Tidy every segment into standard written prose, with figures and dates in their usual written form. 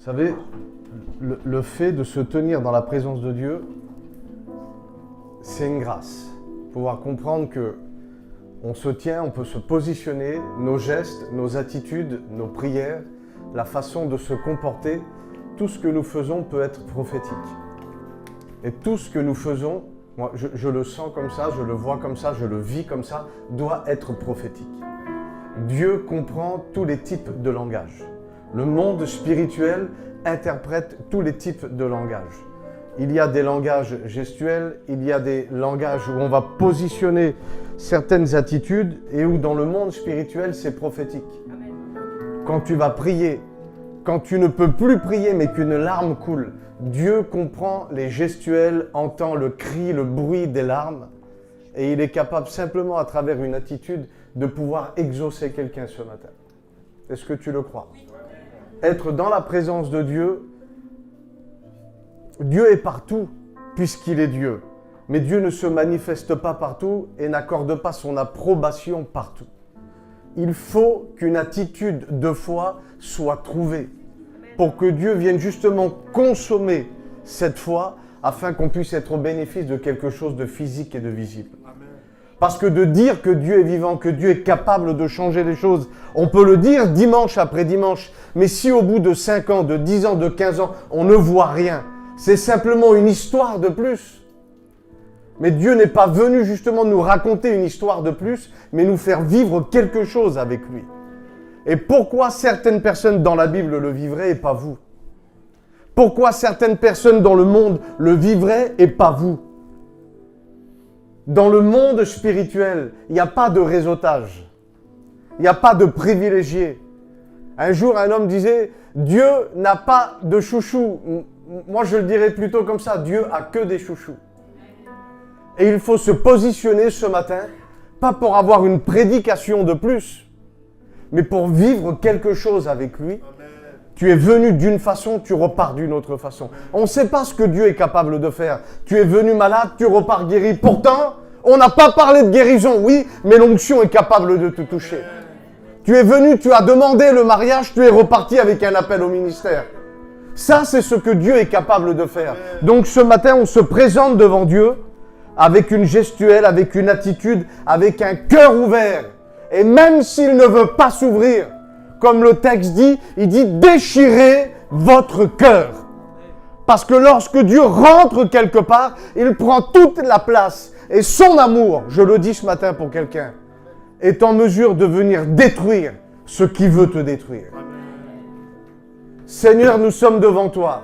Vous savez, le fait de se tenir dans la présence de Dieu, c'est une grâce. Pouvoir comprendre que on se tient, on peut se positionner, nos gestes, nos attitudes, nos prières, la façon de se comporter, tout ce que nous faisons peut être prophétique. Et tout ce que nous faisons, moi je le sens comme ça, je le vois comme ça, je le vis comme ça, doit être prophétique. Dieu comprend tous les types de langage. Le monde spirituel interprète tous les types de langage. Il y a des langages gestuels, il y a des langages où on va positionner certaines attitudes et où dans le monde spirituel, c'est prophétique. Quand tu vas prier, quand tu ne peux plus prier mais qu'une larme coule, Dieu comprend les gestuels, entend le cri, le bruit des larmes et il est capable simplement à travers une attitude de pouvoir exaucer quelqu'un ce matin. Est-ce que tu le crois? Être dans la présence de Dieu, Dieu est partout puisqu'il est Dieu. Mais Dieu ne se manifeste pas partout et n'accorde pas son approbation partout. Il faut qu'une attitude de foi soit trouvée pour que Dieu vienne justement consommer cette foi afin qu'on puisse être au bénéfice de quelque chose de physique et de visible. Parce que de dire que Dieu est vivant, que Dieu est capable de changer les choses, on peut le dire dimanche après dimanche, mais si au bout de 5 ans, de 10 ans, de 15 ans, on ne voit rien, c'est simplement une histoire de plus. Mais Dieu n'est pas venu justement nous raconter une histoire de plus, mais nous faire vivre quelque chose avec lui. Et pourquoi certaines personnes dans la Bible le vivraient et pas vous? Pourquoi certaines personnes dans le monde le vivraient et pas vous? Dans le monde spirituel, il n'y a pas de réseautage. Il n'y a pas de privilégiés. Un jour, un homme disait, Dieu n'a pas de chouchou. Moi, je le dirais plutôt comme ça, Dieu a que des chouchous. Et il faut se positionner ce matin, pas pour avoir une prédication de plus, mais pour vivre quelque chose avec lui. Tu es venu d'une façon, tu repars d'une autre façon. On ne sait pas ce que Dieu est capable de faire. Tu es venu malade, tu repars guéri. Pourtant, on n'a pas parlé de guérison, oui, mais l'onction est capable de te toucher. Tu es venu, tu as demandé le mariage, tu es reparti avec un appel au ministère. Ça, c'est ce que Dieu est capable de faire. Donc ce matin, on se présente devant Dieu avec une gestuelle, avec une attitude, avec un cœur ouvert. Et même s'il ne veut pas s'ouvrir, comme le texte dit, il dit « déchirez votre cœur ». Parce que lorsque Dieu rentre quelque part, il prend toute la place. Et son amour, je le dis ce matin pour quelqu'un, est en mesure de venir détruire ce qui veut te détruire. Seigneur, nous sommes devant toi.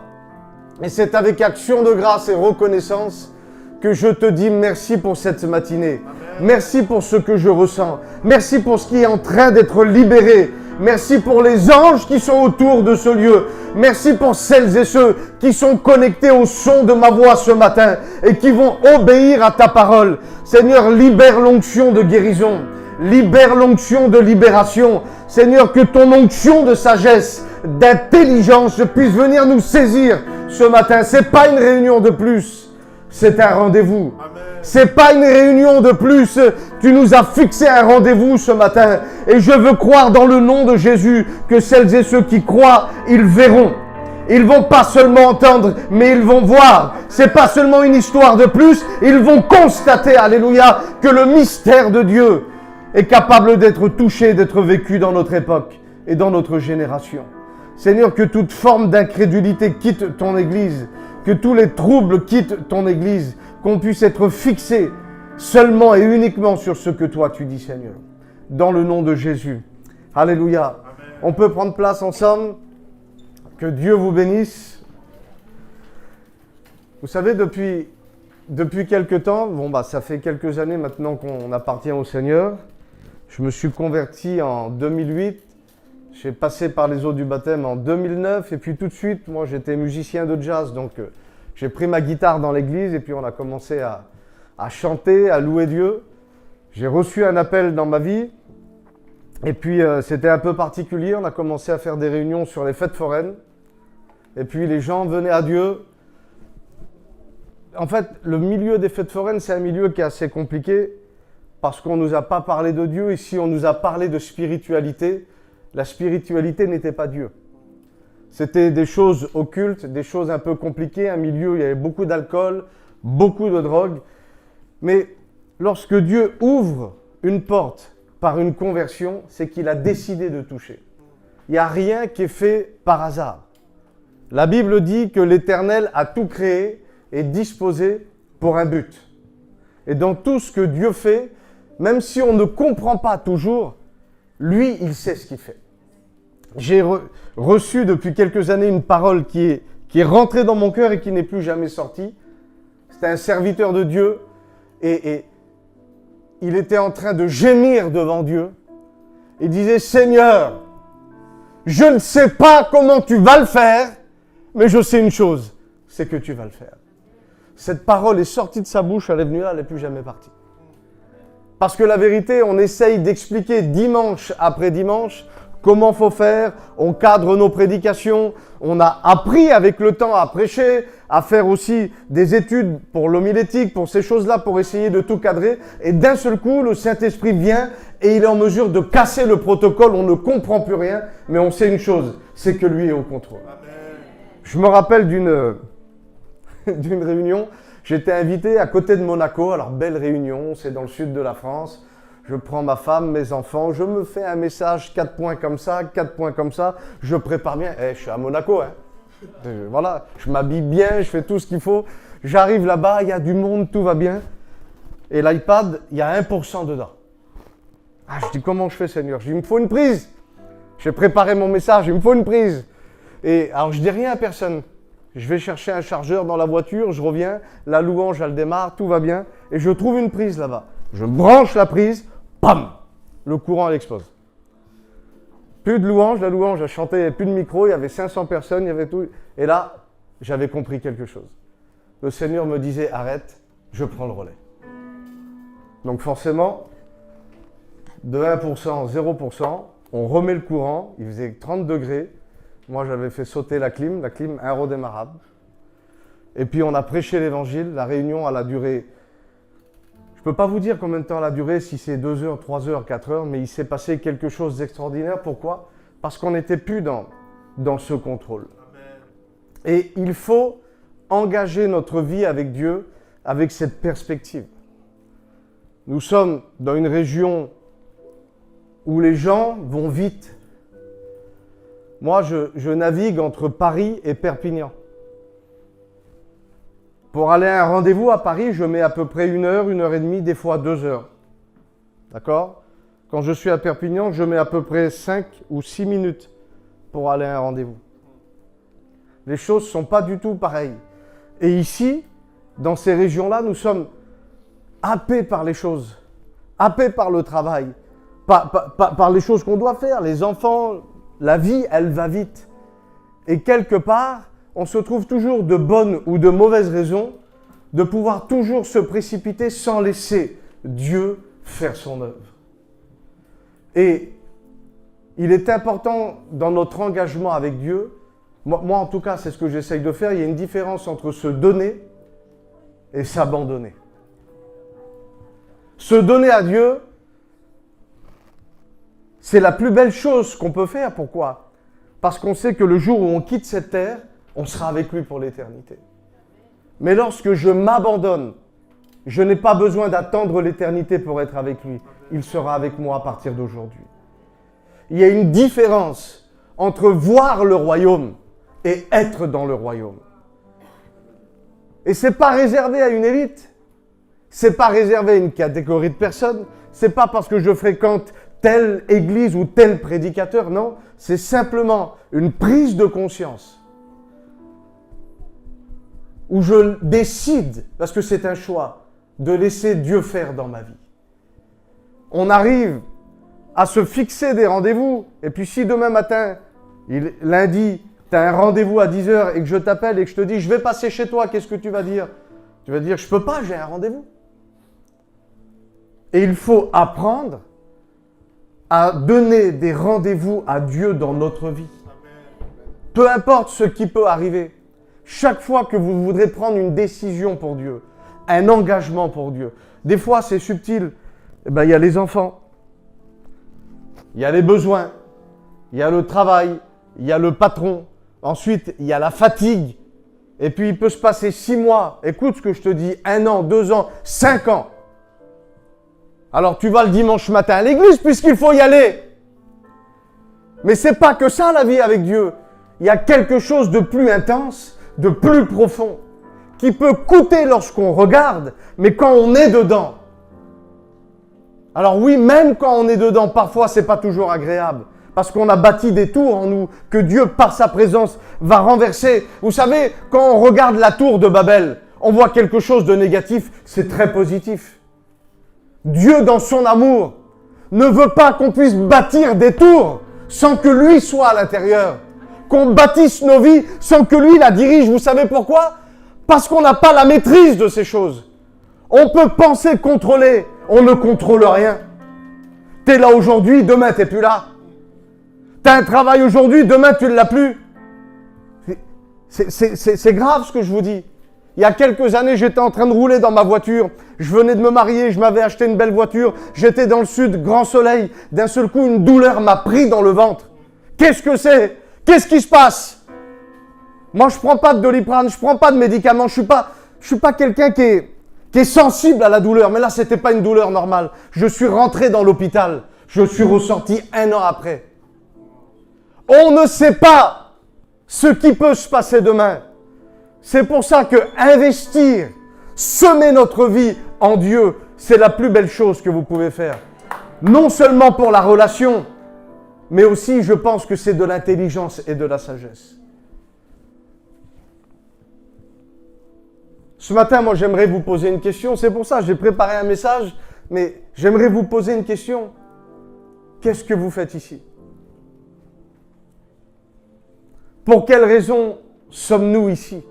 Et c'est avec action de grâce et reconnaissance que je te dis merci pour cette matinée. Merci pour ce que je ressens. Merci pour ce qui est en train d'être libéré. Merci pour les anges qui sont autour de ce lieu. Merci pour celles et ceux qui sont connectés au son de ma voix ce matin et qui vont obéir à ta parole. Seigneur, libère l'onction de guérison. Libère l'onction de libération. Seigneur, que ton onction de sagesse, d'intelligence puisse venir nous saisir ce matin. C'est pas une réunion de plus, c'est un rendez-vous. C'est pas une réunion de plus. Tu nous as fixé un rendez-vous ce matin. Et je veux croire dans le nom de Jésus que celles et ceux qui croient, ils verront. Ils vont pas seulement entendre, mais ils vont voir. C'est pas seulement une histoire de plus. Ils vont constater, alléluia, que le mystère de Dieu est capable d'être touché, d'être vécu dans notre époque et dans notre génération. Seigneur, que toute forme d'incrédulité quitte ton Église, que tous les troubles quittent ton Église, qu'on puisse être fixé seulement et uniquement sur ce que toi tu dis, Seigneur. Dans le nom de Jésus. Alléluia. Amen. On peut prendre place ensemble. Que Dieu vous bénisse. Vous savez, depuis quelque temps, ça fait quelques années maintenant qu'on appartient au Seigneur. Je me suis converti en 2008. J'ai passé par les eaux du baptême en 2009. Et puis tout de suite, moi j'étais musicien de jazz. Donc j'ai pris ma guitare dans l'église et puis on a commencé à chanter, à louer Dieu. J'ai reçu un appel dans ma vie. Et puis c'était un peu particulier. On a commencé à faire des réunions sur les fêtes foraines. Et puis les gens venaient à Dieu. En fait, le milieu des fêtes foraines, c'est un milieu qui est assez compliqué parce qu'on ne nous a pas parlé de Dieu. Ici, on nous a parlé de spiritualité. La spiritualité n'était pas Dieu. C'était des choses occultes, des choses un peu compliquées, un milieu où il y avait beaucoup d'alcool, beaucoup de drogue. Mais lorsque Dieu ouvre une porte par une conversion, c'est qu'il a décidé de toucher. Il n'y a rien qui est fait par hasard. La Bible dit que l'Éternel a tout créé et disposé pour un but. Et dans tout ce que Dieu fait, même si on ne comprend pas toujours, lui, il sait ce qu'il fait. J'ai reçu depuis quelques années une parole qui est rentrée dans mon cœur et qui n'est plus jamais sortie. C'était un serviteur de Dieu et il était en train de gémir devant Dieu. Il disait, Seigneur, je ne sais pas comment tu vas le faire, mais je sais une chose, c'est que tu vas le faire. Cette parole est sortie de sa bouche, elle est venue là, elle n'est plus jamais partie. Parce que la vérité, on essaye d'expliquer dimanche après dimanche comment faut faire, on cadre nos prédications, on a appris avec le temps à prêcher, à faire aussi des études pour l'homilétique, pour ces choses-là, pour essayer de tout cadrer. Et d'un seul coup, le Saint-Esprit vient et il est en mesure de casser le protocole, on ne comprend plus rien, mais on sait une chose, c'est que lui est au contrôle. Amen. Je me rappelle d'une réunion, j'étais invité à côté de Monaco, alors belle réunion, c'est dans le sud de la France. Je prends ma femme, mes enfants, je me fais un message, 4 points comme ça, 4 points comme ça, je prépare bien. Je suis à Monaco, hein. Voilà, je m'habille bien, je fais tout ce qu'il faut. J'arrive là-bas, il y a du monde, tout va bien. Et l'iPad, il y a 1% dedans. Ah, je dis, comment je fais, Seigneur? Je dis, il me faut une prise. J'ai préparé mon message, il me faut une prise. Et alors, je dis rien à personne. Je vais chercher un chargeur dans la voiture, je reviens, la louange, elle démarre, tout va bien. Et je trouve une prise là-bas. Je branche la prise, bam! Le courant, elle explose. Plus de louange, la louange a chanté, il n'y avait plus de micro, il y avait 500 personnes, il y avait tout. Et là, j'avais compris quelque chose. Le Seigneur me disait, arrête, je prends le relais. Donc forcément, de 1%, 0%, on remet le courant, il faisait 30 degrés. Moi, j'avais fait sauter la clim aérodémarrable. Et puis, on a prêché l'évangile. La réunion, elle a duré... Je ne peux pas vous dire combien de temps elle a duré, si c'est 2 heures, 3 heures, 4 heures, mais il s'est passé quelque chose d'extraordinaire. Pourquoi? Parce qu'on n'était plus dans ce contrôle. Amen. Et il faut engager notre vie avec Dieu, avec cette perspective. Nous sommes dans une région où les gens vont vite. Moi, je navigue entre Paris et Perpignan. Pour aller à un rendez-vous à Paris, je mets à peu près 1 heure, 1 heure et demie, des fois 2 heures. D'accord? Quand je suis à Perpignan, je mets à peu près 5 ou 6 minutes pour aller à un rendez-vous. Les choses ne sont pas du tout pareilles. Et ici, dans ces régions-là, nous sommes happés par les choses, happés par le travail, par les choses qu'on doit faire, les enfants. La vie, elle va vite. Et quelque part, on se trouve toujours de bonnes ou de mauvaises raisons de pouvoir toujours se précipiter sans laisser Dieu faire son œuvre. Et il est important dans notre engagement avec Dieu, moi en tout cas, c'est ce que j'essaye de faire, il y a une différence entre se donner et s'abandonner. Se donner à Dieu, c'est la plus belle chose qu'on peut faire. Pourquoi? Parce qu'on sait que le jour où on quitte cette terre, on sera avec lui pour l'éternité. Mais lorsque je m'abandonne, je n'ai pas besoin d'attendre l'éternité pour être avec lui. Il sera avec moi à partir d'aujourd'hui. Il y a une différence entre voir le royaume et être dans le royaume. Et ce n'est pas réservé à une élite. Ce n'est pas réservé à une catégorie de personnes. Ce n'est pas parce que je fréquente telle église ou tel prédicateur, non. C'est simplement une prise de conscience où je décide, parce que c'est un choix, de laisser Dieu faire dans ma vie. On arrive à se fixer des rendez-vous, et puis si demain matin, lundi, tu as un rendez-vous à 10h et que je t'appelle et que je te dis, je vais passer chez toi, qu'est-ce que tu vas dire? Tu vas dire, je peux pas, j'ai un rendez-vous. Et il faut apprendre à donner des rendez-vous à Dieu dans notre vie. Peu importe ce qui peut arriver. Chaque fois que vous voudrez prendre une décision pour Dieu, un engagement pour Dieu, des fois c'est subtil, il y a les enfants, il y a les besoins, il y a le travail, il y a le patron, Ensuite, il y a la fatigue. Et puis, il peut se passer 6 mois. Écoute ce que je te dis. 1 an, 2 ans, 5 ans. Alors, tu vas le dimanche matin à l'église puisqu'il faut y aller. Mais c'est pas que ça, la vie avec Dieu. Il y a quelque chose de plus intense, de plus profond, qui peut coûter lorsqu'on regarde, mais quand on est dedans. Alors oui, même quand on est dedans, parfois, c'est pas toujours agréable. Parce qu'on a bâti des tours en nous que Dieu, par sa présence, va renverser. Vous savez, quand on regarde la tour de Babel, on voit quelque chose de négatif, c'est très positif. Dieu, dans son amour, ne veut pas qu'on puisse bâtir des tours sans que lui soit à l'intérieur. Qu'on bâtisse nos vies sans que lui la dirige. Vous savez pourquoi? Parce qu'on n'a pas la maîtrise de ces choses. On peut penser contrôler, on ne contrôle rien. Tu es là aujourd'hui, demain tu n'es plus là. Tu as un travail aujourd'hui, demain tu ne l'as plus. C'est grave ce que je vous dis. Il y a quelques années, j'étais en train de rouler dans ma voiture. Je venais de me marier, je m'avais acheté une belle voiture. J'étais dans le sud, grand soleil. D'un seul coup, une douleur m'a pris dans le ventre. Qu'est-ce que c'est? Qu'est-ce qui se passe? Moi, je ne prends pas de Doliprane, je ne prends pas de médicaments. Je suis pas quelqu'un qui est sensible à la douleur. Mais là, ce n'était pas une douleur normale. Je suis rentré dans l'hôpital. Je suis ressorti 1 an après. On ne sait pas ce qui peut se passer demain. C'est pour ça que investir, semer notre vie en Dieu, c'est la plus belle chose que vous pouvez faire. Non seulement pour la relation, mais aussi je pense que c'est de l'intelligence et de la sagesse. Ce matin, moi j'aimerais vous poser une question. C'est pour ça que j'ai préparé un message, mais j'aimerais vous poser une question. Qu'est-ce que vous faites ici? Pour quelle raison sommes-nous ici?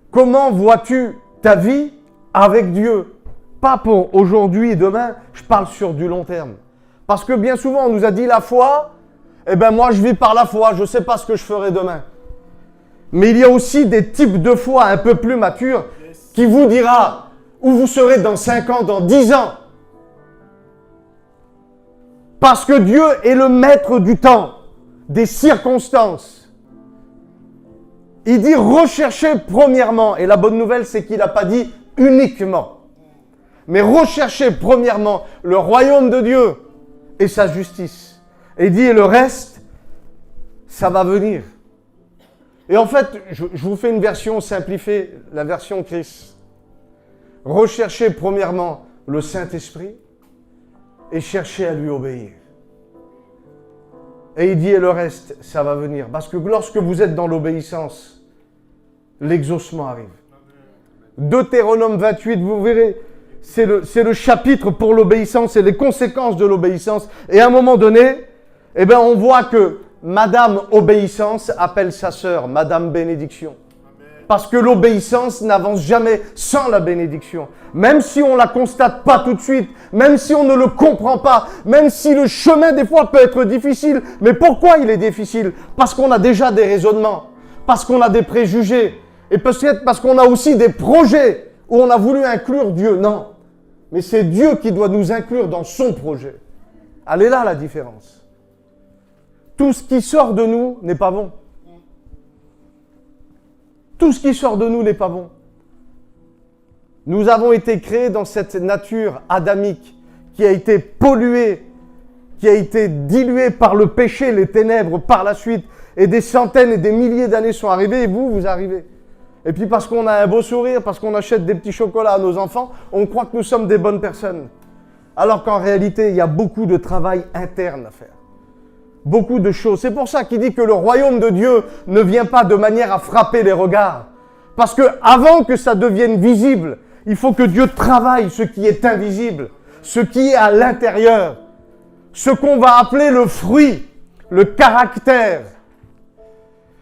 Comment vois-tu ta vie avec Dieu? Pas pour aujourd'hui et demain, je parle sur du long terme. Parce que bien souvent, on nous a dit la foi, eh bien moi je vis par la foi, je ne sais pas ce que je ferai demain. Mais il y a aussi des types de foi un peu plus matures qui vous dira où vous serez dans 5 ans, dans 10 ans. Parce que Dieu est le maître du temps, des circonstances. Il dit recherchez premièrement, et la bonne nouvelle c'est qu'il n'a pas dit uniquement, mais recherchez premièrement le royaume de Dieu et sa justice. Et il dit et le reste, ça va venir. Et en fait, je vous fais une version simplifiée, la version Christ. Recherchez premièrement le Saint-Esprit et cherchez à lui obéir. Et il dit, et le reste, ça va venir. Parce que lorsque vous êtes dans l'obéissance, l'exaucement arrive. Deutéronome 28, vous verrez, c'est le chapitre pour l'obéissance et les conséquences de l'obéissance. Et à un moment donné, eh ben, on voit que Madame Obéissance appelle sa sœur Madame Bénédiction. Parce que l'obéissance n'avance jamais sans la bénédiction. Même si on ne la constate pas tout de suite, même si on ne le comprend pas, même si le chemin des fois peut être difficile. Mais pourquoi il est difficile? Parce qu'on a déjà des raisonnements, parce qu'on a des préjugés, et peut-être parce qu'on a aussi des projets où on a voulu inclure Dieu. Non, mais c'est Dieu qui doit nous inclure dans son projet. Elle est là la différence. Tout ce qui sort de nous n'est pas bon. Tout ce qui sort de nous n'est pas bon. Nous avons été créés dans cette nature adamique qui a été polluée, qui a été diluée par le péché, les ténèbres par la suite. Et des centaines et des milliers d'années sont arrivées et vous arrivez. Et puis parce qu'on a un beau sourire, parce qu'on achète des petits chocolats à nos enfants, on croit que nous sommes des bonnes personnes. Alors qu'en réalité, il y a beaucoup de travail interne à faire. Beaucoup de choses. C'est pour ça qu'il dit que le royaume de Dieu ne vient pas de manière à frapper les regards. Parce que avant que ça devienne visible, il faut que Dieu travaille ce qui est invisible, ce qui est à l'intérieur, ce qu'on va appeler le fruit, le caractère.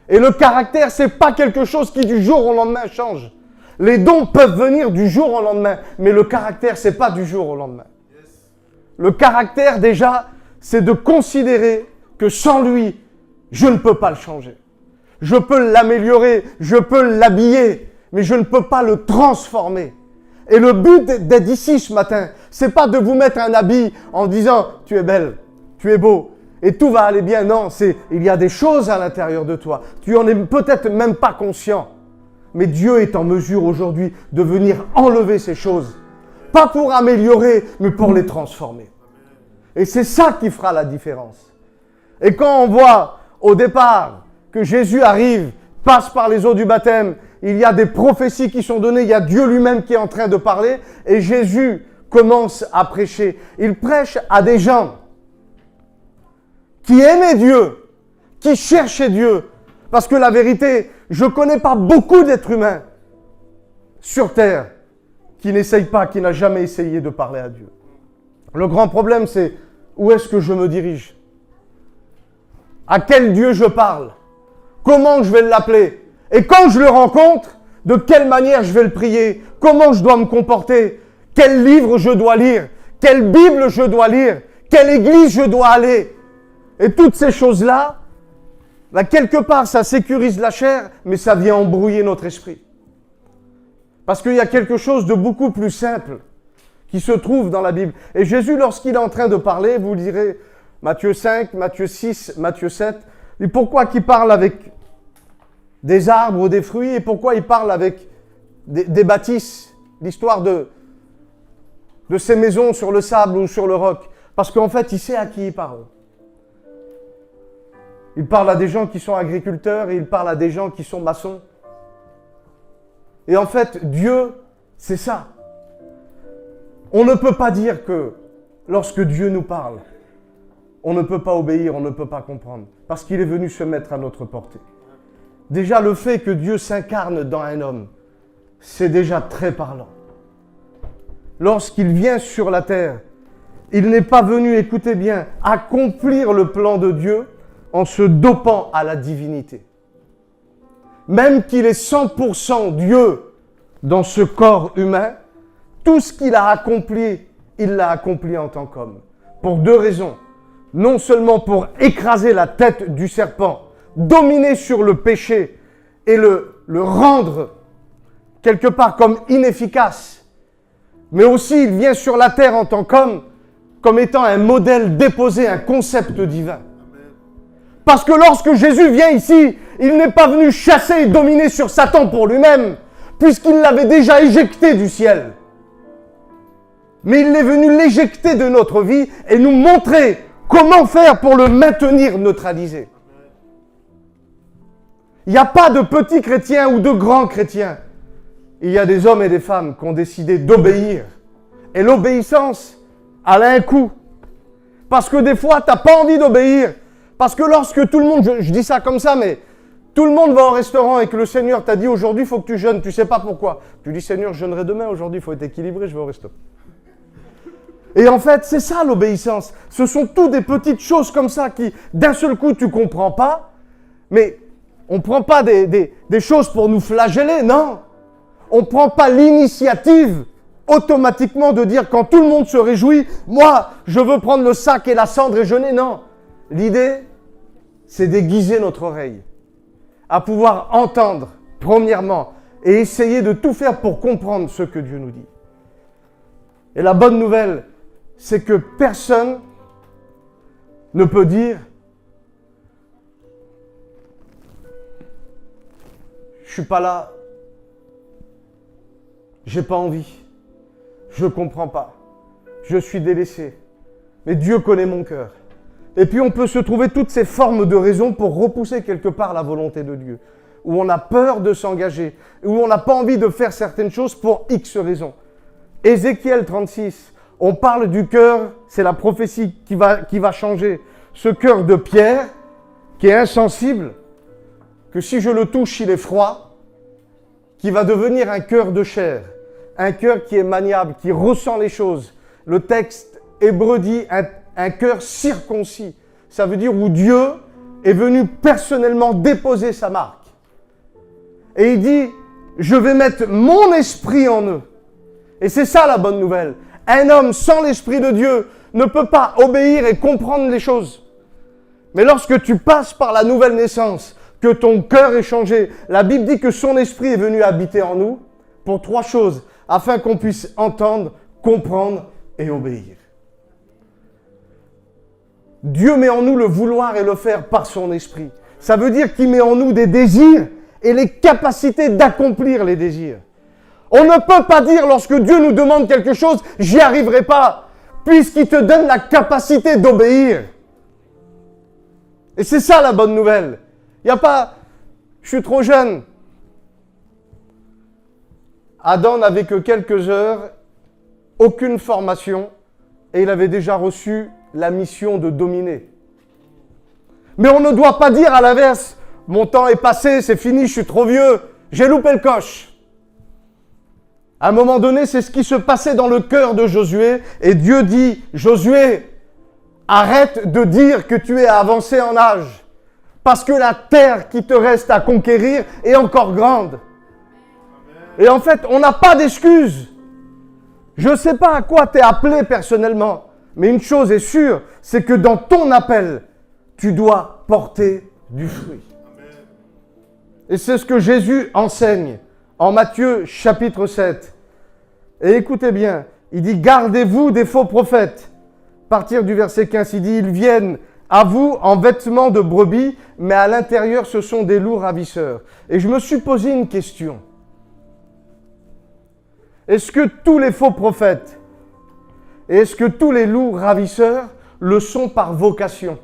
Et le caractère, c'est pas quelque chose qui du jour au lendemain change. Les dons peuvent venir du jour au lendemain, mais le caractère, c'est pas du jour au lendemain. Le caractère, déjà, c'est de considérer que sans lui, je ne peux pas le changer. Je peux l'améliorer, je peux l'habiller, mais je ne peux pas le transformer. Et le but d'être ici ce matin, c'est pas de vous mettre un habit en disant « tu es belle, tu es beau ». et tout va aller bien. Non, il y a des choses à l'intérieur de toi. Tu en es peut-être même pas conscient. Mais Dieu est en mesure aujourd'hui de venir enlever ces choses. Pas pour améliorer, mais pour les transformer. Et c'est ça qui fera la différence. Et quand on voit au départ que Jésus arrive, passe par les eaux du baptême, il y a des prophéties qui sont données, il y a Dieu lui-même qui est en train de parler, et Jésus commence à prêcher. Il prêche à des gens qui aimaient Dieu, qui cherchaient Dieu. Parce que la vérité, je ne connais pas beaucoup d'êtres humains sur terre qui n'essayent pas, qui n'a jamais essayé de parler à Dieu. Le grand problème, c'est où est-ce que je me dirige? À quel Dieu je parle? Comment je vais l'appeler? Et quand je le rencontre, de quelle manière je vais le prier? Comment je dois me comporter? Quel livre je dois lire? Quelle Bible je dois lire? Quelle église je dois aller? Et toutes ces choses-là, quelque part, ça sécurise la chair, mais ça vient embrouiller notre esprit. Parce qu'il y a quelque chose de beaucoup plus simple qui se trouve dans la Bible. Et Jésus, lorsqu'il est en train de parler, vous lirez Matthieu 5, Matthieu 6, Matthieu 7, et pourquoi il parle avec des arbres ou des fruits, et pourquoi il parle avec des bâtisses, l'histoire de ces maisons sur le sable ou sur le roc. Parce qu'en fait, il sait à qui il parle. Il parle à des gens qui sont agriculteurs et il parle à des gens qui sont maçons. Et en fait, Dieu, c'est ça. On ne peut pas dire que lorsque Dieu nous parle, on ne peut pas obéir, on ne peut pas comprendre. Parce qu'il est venu se mettre à notre portée. Déjà, le fait que Dieu s'incarne dans un homme, c'est déjà très parlant. Lorsqu'il vient sur la terre, il n'est pas venu, écoutez bien, accomplir le plan de Dieu en se dopant à la divinité. Même qu'il est 100% Dieu dans ce corps humain, tout ce qu'il a accompli, il l'a accompli en tant qu'homme. Pour deux raisons. Non seulement pour écraser la tête du serpent, dominer sur le péché et le rendre quelque part comme inefficace, mais aussi il vient sur la terre en tant qu'homme, comme étant un modèle déposé, un concept divin. Parce que lorsque Jésus vient ici, il n'est pas venu chasser et dominer sur Satan pour lui-même, puisqu'il l'avait déjà éjecté du ciel. Mais il est venu l'éjecter de notre vie et nous montrer comment faire pour le maintenir neutralisé. Il n'y a pas de petits chrétiens ou de grands chrétiens. Il y a des hommes et des femmes qui ont décidé d'obéir. Et l'obéissance, elle a un coût. Parce que des fois, tu n'as pas envie d'obéir. Parce que lorsque tout le monde, je dis ça comme ça, mais tout le monde va au restaurant et que le Seigneur t'a dit aujourd'hui, il faut que tu jeûnes, tu ne sais pas pourquoi. Tu dis Seigneur, je jeûnerai demain, aujourd'hui, il faut être équilibré, je vais au resto. Et en fait, c'est ça l'obéissance. Ce sont toutes des petites choses comme ça qui, d'un seul coup, tu ne comprends pas. Mais on ne prend pas des choses pour nous flageller, non. On ne prend pas l'initiative automatiquement de dire quand tout le monde se réjouit, moi, je veux prendre le sac et la cendre et jeûner, non. L'idée, c'est d'aiguiser notre oreille, à pouvoir entendre, premièrement, et essayer de tout faire pour comprendre ce que Dieu nous dit. Et la bonne nouvelle, c'est que personne ne peut dire « Je ne suis pas là, je n'ai pas envie, je ne comprends pas, je suis délaissé, mais Dieu connaît mon cœur. » Et puis on peut se trouver toutes ces formes de raisons pour repousser quelque part la volonté de Dieu, où on a peur de s'engager, où on n'a pas envie de faire certaines choses pour X raisons. Ézéchiel 36, on parle du cœur, c'est la prophétie qui va changer. Ce cœur de pierre, qui est insensible, que si je le touche, il est froid, qui va devenir un cœur de chair, un cœur qui est maniable, qui ressent les choses. Le texte hébreu dit un cœur circoncis. Ça veut dire où Dieu est venu personnellement déposer sa marque. Et il dit, je vais mettre mon esprit en eux. Et c'est ça la bonne nouvelle. Un homme sans l'esprit de Dieu ne peut pas obéir et comprendre les choses. Mais lorsque tu passes par la nouvelle naissance, que ton cœur est changé, la Bible dit que son esprit est venu habiter en nous pour trois choses, afin qu'on puisse entendre, comprendre et obéir. Dieu met en nous le vouloir et le faire par son esprit. Ça veut dire qu'il met en nous des désirs et les capacités d'accomplir les désirs. On ne peut pas dire lorsque Dieu nous demande quelque chose, j'y arriverai pas, puisqu'il te donne la capacité d'obéir. Et c'est ça la bonne nouvelle. Il n'y a pas, je suis trop jeune. Adam n'avait que quelques heures, aucune formation, et il avait déjà reçu la mission de dominer. Mais on ne doit pas dire à l'inverse, mon temps est passé, c'est fini, je suis trop vieux, j'ai loupé le coche. À un moment donné, c'est ce qui se passait dans le cœur de Josué, et Dieu dit, Josué, arrête de dire que tu es avancé en âge, parce que la terre qui te reste à conquérir est encore grande. Et en fait, on n'a pas d'excuses. Je ne sais pas à quoi tu es appelé personnellement, mais une chose est sûre, c'est que dans ton appel, tu dois porter du fruit. Et c'est ce que Jésus enseigne en Matthieu chapitre 7. Et écoutez bien, il dit « Gardez-vous des faux prophètes ». À partir du verset 15, il dit « Ils viennent à vous en vêtements de brebis, mais à l'intérieur, ce sont des loups ravisseurs. » Et je me suis posé une question. Est-ce que tous les faux prophètes et est-ce que tous les loups ravisseurs le sont par vocation?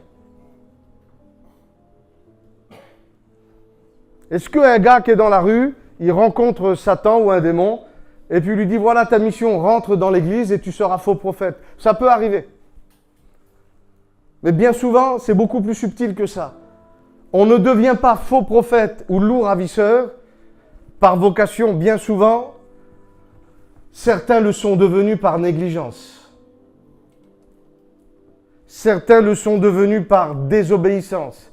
Est-ce qu'un gars qui est dans la rue, il rencontre Satan ou un démon, et puis lui dit, voilà ta mission, rentre dans l'église et tu seras faux prophète? Ça peut arriver. Mais bien souvent, c'est beaucoup plus subtil que ça. On ne devient pas faux prophète ou loup ravisseur par vocation. Bien souvent, certains le sont devenus par négligence. Certains le sont devenus par désobéissance.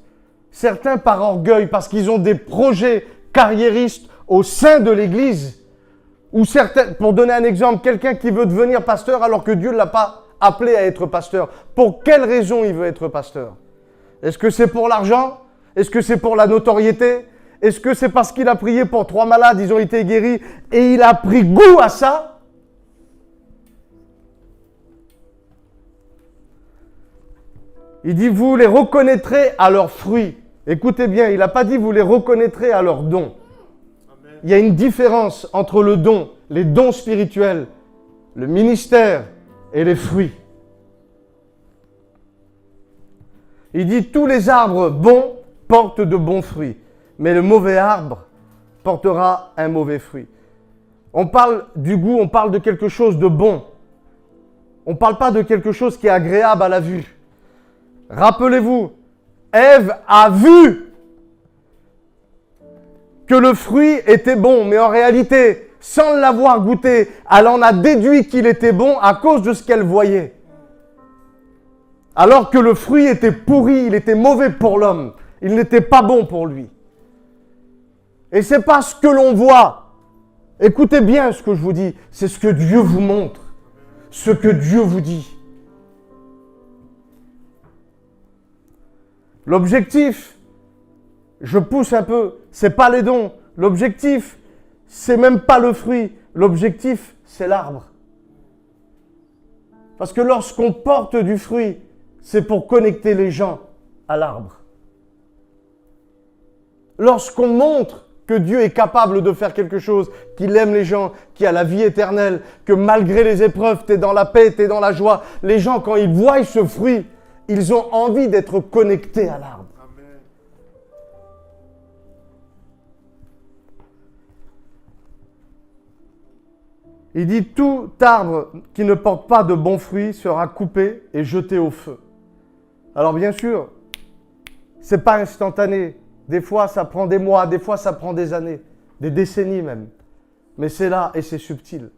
Certains par orgueil, parce qu'ils ont des projets carriéristes au sein de l'Église. Ou certains, pour donner un exemple, quelqu'un qui veut devenir pasteur alors que Dieu ne l'a pas appelé à être pasteur. Pour quelle raison il veut être pasteur? Est-ce que c'est pour l'argent? Est-ce que c'est pour la notoriété? Est-ce que c'est parce qu'il a prié pour 3 malades, ils ont été guéris et il a pris goût à ça? Il dit, vous les reconnaîtrez à leurs fruits. Écoutez bien, il n'a pas dit, vous les reconnaîtrez à leurs dons. Amen. Il y a une différence entre le don, les dons spirituels, le ministère et les fruits. Il dit, tous les arbres bons portent de bons fruits, mais le mauvais arbre portera un mauvais fruit. On parle du goût, on parle de quelque chose de bon. On ne parle pas de quelque chose qui est agréable à la vue. Rappelez-vous, Ève a vu que le fruit était bon, mais en réalité, sans l'avoir goûté, elle en a déduit qu'il était bon à cause de ce qu'elle voyait. Alors que le fruit était pourri, il était mauvais pour l'homme, il n'était pas bon pour lui. Et c'est pas ce que l'on voit. Écoutez bien ce que je vous dis, c'est ce que Dieu vous montre, ce que Dieu vous dit. L'objectif, je pousse un peu, c'est pas les dons. L'objectif, c'est même pas le fruit. L'objectif, c'est l'arbre. Parce que lorsqu'on porte du fruit, c'est pour connecter les gens à l'arbre. Lorsqu'on montre que Dieu est capable de faire quelque chose, qu'il aime les gens, qu'il a la vie éternelle, que malgré les épreuves, tu es dans la paix, tu es dans la joie, les gens, quand ils voient ce fruit, ils ont envie d'être connectés à l'arbre. Amen. Il dit, tout arbre qui ne porte pas de bons fruits sera coupé et jeté au feu. Alors bien sûr, ce n'est pas instantané. Des fois, ça prend des mois, des fois, ça prend des années, des décennies même. Mais c'est là et c'est subtil.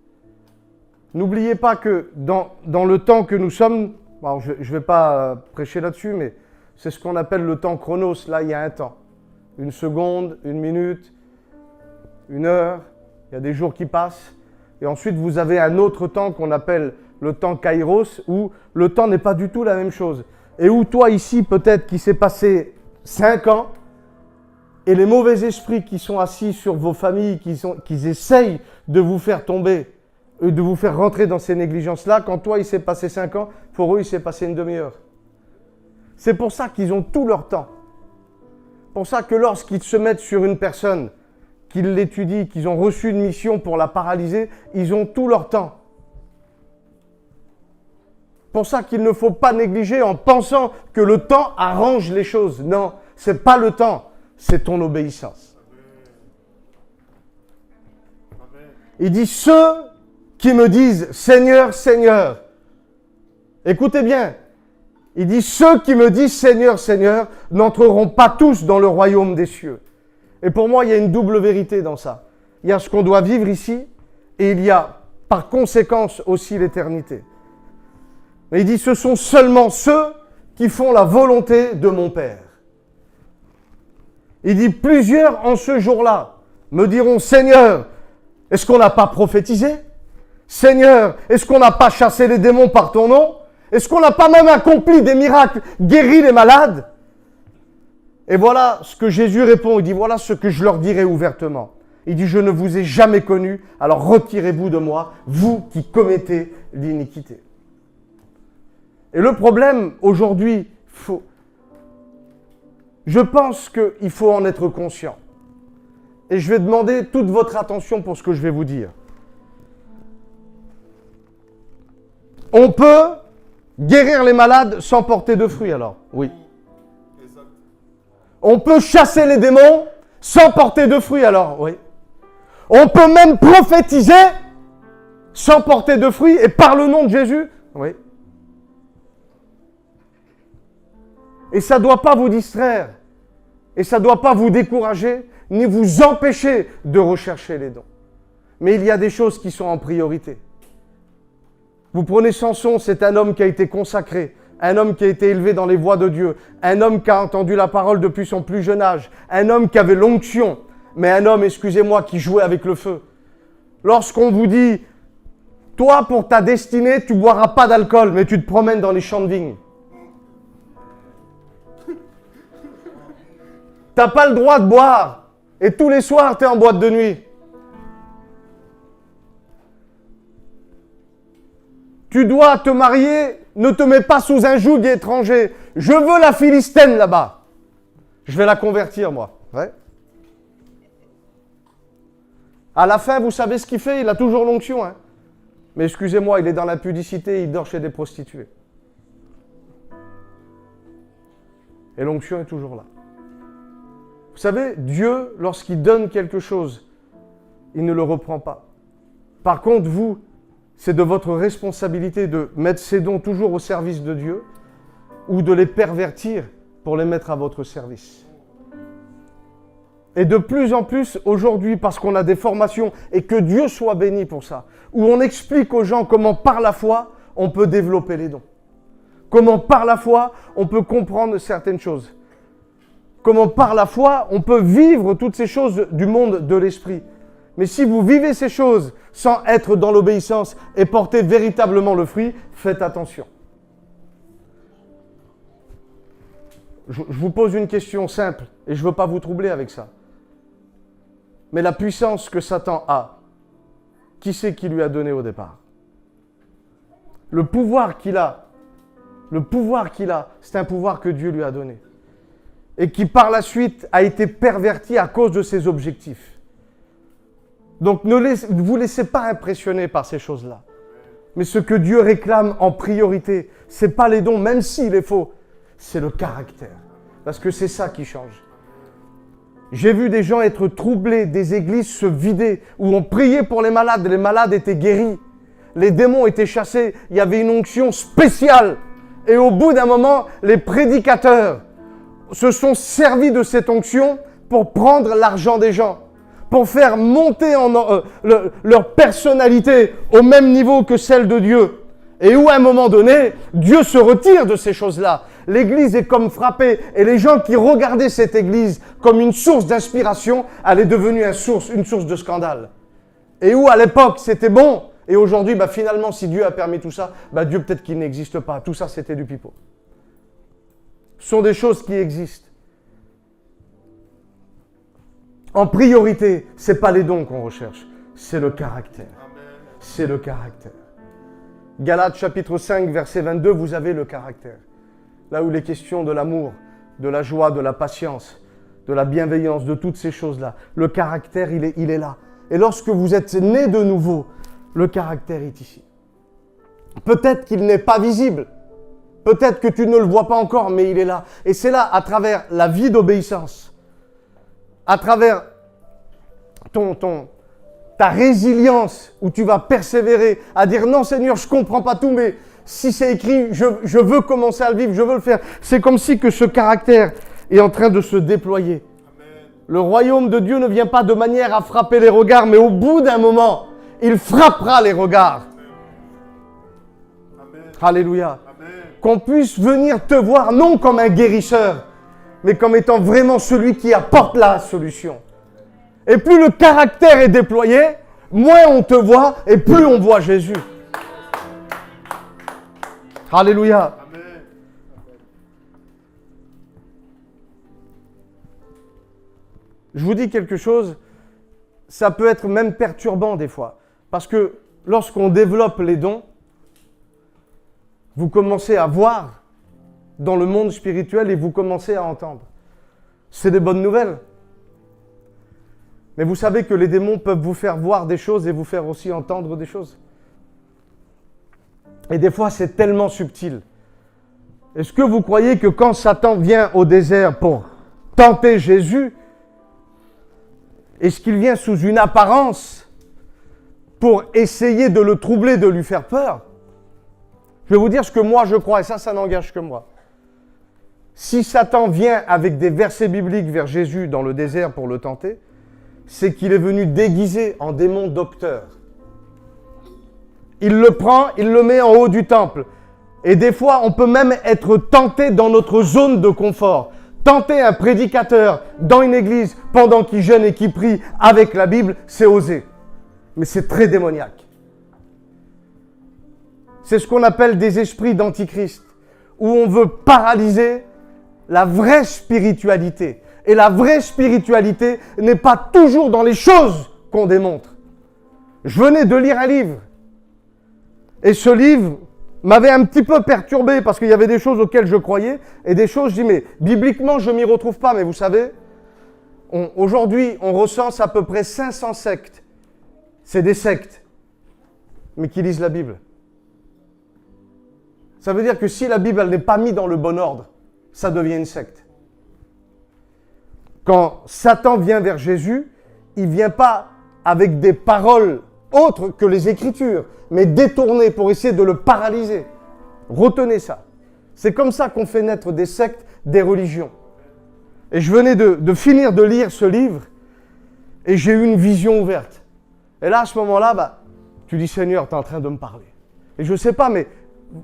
N'oubliez pas que dans le temps que nous sommes, alors je ne vais pas prêcher là-dessus, mais c'est ce qu'on appelle le temps chronos. Là, il y a un temps. 1 seconde, 1 minute, 1 heure. Il y a des jours qui passent. Et ensuite, vous avez un autre temps qu'on appelle le temps kairos, où le temps n'est pas du tout la même chose. Et où toi, ici, peut-être qu'il s'est passé 5 ans, et les mauvais esprits qui sont assis sur vos familles, qui essayent de vous faire tomber, de vous faire rentrer dans ces négligences-là, quand toi, il s'est passé 5 ans, pour eux, il s'est passé une demi-heure. C'est pour ça qu'ils ont tout leur temps. Pour ça que lorsqu'ils se mettent sur une personne, qu'ils l'étudient, qu'ils ont reçu une mission pour la paralyser, ils ont tout leur temps. Pour ça qu'il ne faut pas négliger en pensant que le temps arrange les choses. Non, ce n'est pas le temps, c'est ton obéissance. Il dit, ceux qui me disent, Seigneur, Seigneur, écoutez bien, il dit, ceux qui me disent, Seigneur, Seigneur, n'entreront pas tous dans le royaume des cieux. Et pour moi, il y a une double vérité dans ça. Il y a ce qu'on doit vivre ici, et il y a, par conséquence, aussi l'éternité. Mais il dit, ce sont seulement ceux qui font la volonté de mon Père. Il dit, plusieurs en ce jour-là me diront, Seigneur, est-ce qu'on n'a pas prophétisé? Seigneur, est-ce qu'on n'a pas chassé les démons par ton nom? Est-ce qu'on n'a pas même accompli des miracles, guéri les malades? Et voilà ce que Jésus répond. Il dit, voilà ce que je leur dirai ouvertement. Il dit, je ne vous ai jamais connu, alors retirez-vous de moi, vous qui commettez l'iniquité. Et le problème aujourd'hui, je pense qu'il faut en être conscient. Et je vais demander toute votre attention pour ce que je vais vous dire. On peut guérir les malades sans porter de fruits alors? Oui. On peut chasser les démons sans porter de fruits alors? Oui. On peut même prophétiser sans porter de fruits et par le nom de Jésus? Oui. Et ça ne doit pas vous distraire. Et ça ne doit pas vous décourager, ni vous empêcher de rechercher les dons. Mais il y a des choses qui sont en priorité. Vous prenez Samson, c'est un homme qui a été consacré, un homme qui a été élevé dans les voies de Dieu, un homme qui a entendu la parole depuis son plus jeune âge, un homme qui avait l'onction, mais un homme, excusez-moi, qui jouait avec le feu. Lorsqu'on vous dit, toi pour ta destinée, tu ne boiras pas d'alcool, mais tu te promènes dans les champs de vignes. Tu n'as pas le droit de boire. Et tous les soirs, tu es en boîte de nuit. Tu dois te marier, ne te mets pas sous un joug étranger. Je veux la Philistine là-bas. Je vais la convertir, moi. Ouais. À la fin, vous savez ce qu'il fait? Il a toujours l'onction. Hein. Mais excusez-moi, il est dans l'impudicité, il dort chez des prostituées. Et l'onction est toujours là. Vous savez, Dieu, lorsqu'il donne quelque chose, il ne le reprend pas. Par contre, vous, c'est de votre responsabilité de mettre ces dons toujours au service de Dieu ou de les pervertir pour les mettre à votre service. Et de plus en plus, aujourd'hui, parce qu'on a des formations, et que Dieu soit béni pour ça, où on explique aux gens comment par la foi, on peut développer les dons. Comment par la foi, on peut comprendre certaines choses. Comment par la foi, on peut vivre toutes ces choses du monde de l'esprit. Mais si vous vivez ces choses sans être dans l'obéissance et porter véritablement le fruit, faites attention. Je vous pose une question simple et je ne veux pas vous troubler avec ça. Mais la puissance que Satan a, qui c'est qui lui a donné au départ? Le pouvoir qu'il a, c'est un pouvoir que Dieu lui a donné. Et qui par la suite a été perverti à cause de ses objectifs. Donc ne vous laissez pas impressionner par ces choses-là. Mais ce que Dieu réclame en priorité, ce n'est pas les dons, même s'il est faux, c'est le caractère. Parce que c'est ça qui change. J'ai vu des gens être troublés, des églises se vider, où on priait pour les malades étaient guéris, les démons étaient chassés, il y avait une onction spéciale. Et au bout d'un moment, les prédicateurs se sont servis de cette onction pour prendre l'argent des gens, pour faire monter leur personnalité au même niveau que celle de Dieu. Et où à un moment donné, Dieu se retire de ces choses-là. L'église est comme frappée et les gens qui regardaient cette église comme une source d'inspiration, elle est devenue une source de scandale. Et où à l'époque c'était bon, et aujourd'hui finalement si Dieu a permis tout ça, Dieu peut-être qu'il n'existe pas. Tout ça c'était du pipeau. Ce sont des choses qui existent. En priorité, ce n'est pas les dons qu'on recherche, c'est le caractère. C'est le caractère. Galates chapitre 5, verset 22, vous avez le caractère. là où il est question de l'amour, de la joie, de la patience, de la bienveillance, de toutes ces choses-là. Le caractère, il est là. Et lorsque vous êtes né de nouveau, le caractère est ici. Peut-être qu'il n'est pas visible. Peut-être que tu ne le vois pas encore, mais il est là. Et c'est là, à travers la vie d'obéissance, à travers ta résilience, où tu vas persévérer à dire « Non Seigneur, je ne comprends pas tout, mais si c'est écrit, je veux commencer à le vivre, je veux le faire. » C'est comme si que ce caractère est en train de se déployer. Amen. Le royaume de Dieu ne vient pas de manière à frapper les regards, mais au bout d'un moment, il frappera les regards. Amen. Alléluia. Amen. Qu'on puisse venir te voir non comme un guérisseur, mais comme étant vraiment celui qui apporte la solution. Et plus le caractère est déployé, moins on te voit et plus on voit Jésus. Alléluia. Amen. Je vous dis quelque chose, ça peut être même perturbant des fois. Parce que lorsqu'on développe les dons, vous commencez à voir dans le monde spirituel et vous commencez à entendre. C'est des bonnes nouvelles. Mais vous savez que les démons peuvent vous faire voir des choses et vous faire aussi entendre des choses. Et des fois, c'est tellement subtil. Est-ce que vous croyez que quand Satan vient au désert pour tenter Jésus, est-ce qu'il vient sous une apparence pour essayer de le troubler, de lui faire peur? Je vais vous dire ce que moi je crois, et ça n'engage que moi. Si Satan vient avec des versets bibliques vers Jésus dans le désert pour le tenter, c'est qu'il est venu déguisé en démon docteur. Il le prend, il le met en haut du temple. Et des fois, on peut même être tenté dans notre zone de confort. Tenter un prédicateur dans une église pendant qu'il jeûne et qu'il prie avec la Bible, c'est osé. Mais c'est très démoniaque. C'est ce qu'on appelle des esprits d'antichrist, où on veut paralyser la vraie spiritualité. Et la vraie spiritualité n'est pas toujours dans les choses qu'on démontre. Je venais de lire un livre. Et ce livre m'avait un petit peu perturbé parce qu'il y avait des choses auxquelles je croyais et des choses, je dis, mais bibliquement, je ne m'y retrouve pas. Mais vous savez, aujourd'hui, on recense à peu près 500 sectes. C'est des sectes, mais qui lisent la Bible. Ça veut dire que si la Bible, elle n'est pas mise dans le bon ordre, ça devient une secte. Quand Satan vient vers Jésus, il ne vient pas avec des paroles autres que les Écritures, mais détournées pour essayer de le paralyser. Retenez ça. C'est comme ça qu'on fait naître des sectes, des religions. Et je venais de finir de lire ce livre et j'ai eu une vision ouverte. Et là, à ce moment-là, tu dis, Seigneur, tu es en train de me parler. Et je ne sais pas, mais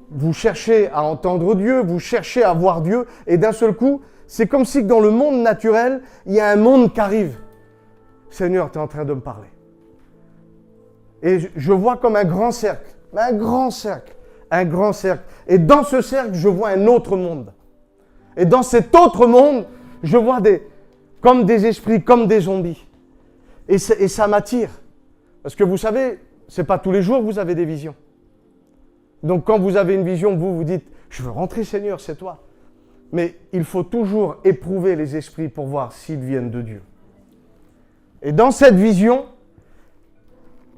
vous cherchez à entendre Dieu, vous cherchez à voir Dieu, et d'un seul coup, c'est comme si dans le monde naturel, il y a un monde qui arrive. Seigneur, tu es en train de me parler. Et je vois comme un grand cercle, un grand cercle. Et dans ce cercle, je vois un autre monde. Et dans cet autre monde, je vois comme des esprits, comme des zombies. Et ça m'attire. Parce que vous savez, ce n'est pas tous les jours que vous avez des visions. Donc quand vous avez une vision, vous dites, je veux rentrer Seigneur, c'est toi. Mais il faut toujours éprouver les esprits pour voir s'ils viennent de Dieu. Et dans cette vision,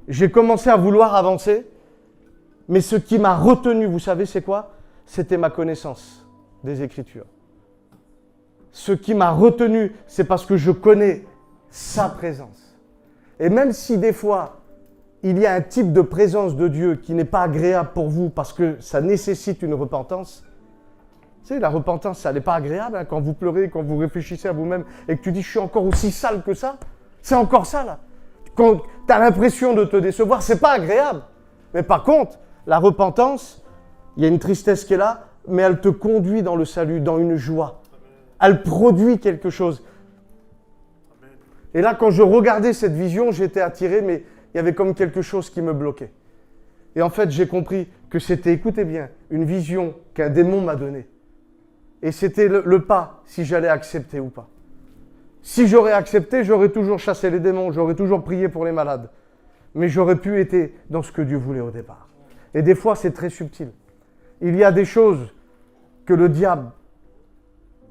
j'ai commencé à vouloir avancer, mais ce qui m'a retenu, vous savez, c'est quoi? C'était ma connaissance des Écritures. Ce qui m'a retenu, c'est parce que je connais sa présence. Et même si des fois, il y a un type de présence de Dieu qui n'est pas agréable pour vous parce que ça nécessite une repentance, tu sais, la repentance, ça n'est pas agréable quand vous pleurez, quand vous réfléchissez à vous-même et que tu dis « je suis encore aussi sale que ça ». C'est encore ça, là. Quand tu as l'impression de te décevoir, c'est pas agréable. Mais par contre, la repentance, il y a une tristesse qui est là, mais elle te conduit dans le salut, dans une joie. Elle produit quelque chose. Et là, quand je regardais cette vision, j'étais attiré, mais il y avait comme quelque chose qui me bloquait. Et en fait, j'ai compris que c'était, écoutez bien, une vision qu'un démon m'a donnée. Et c'était le pas, si j'allais accepter ou pas. Si j'aurais accepté, j'aurais toujours chassé les démons, j'aurais toujours prié pour les malades. Mais j'aurais pu être dans ce que Dieu voulait au départ. Et des fois, c'est très subtil. Il y a des choses que le diable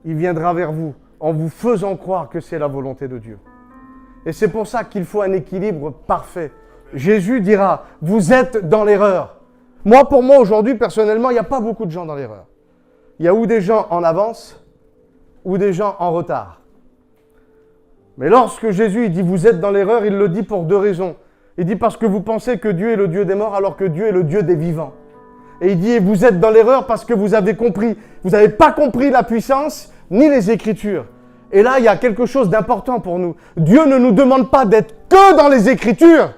il viendra vers vous en vous faisant croire que c'est la volonté de Dieu. Et c'est pour ça qu'il faut un équilibre parfait. Jésus dira, vous êtes dans l'erreur. Moi, pour moi, aujourd'hui, personnellement, il n'y a pas beaucoup de gens dans l'erreur. Il y a ou des gens en avance, ou des gens en retard. Mais lorsque Jésus il dit, vous êtes dans l'erreur, il le dit pour deux raisons. Il dit parce que vous pensez que Dieu est le Dieu des morts, alors que Dieu est le Dieu des vivants. Et il dit, vous êtes dans l'erreur parce que vous avez compris. Vous n'avez pas compris la puissance, ni les Écritures. Et là, il y a quelque chose d'important pour nous. Dieu ne nous demande pas d'être que dans les Écritures.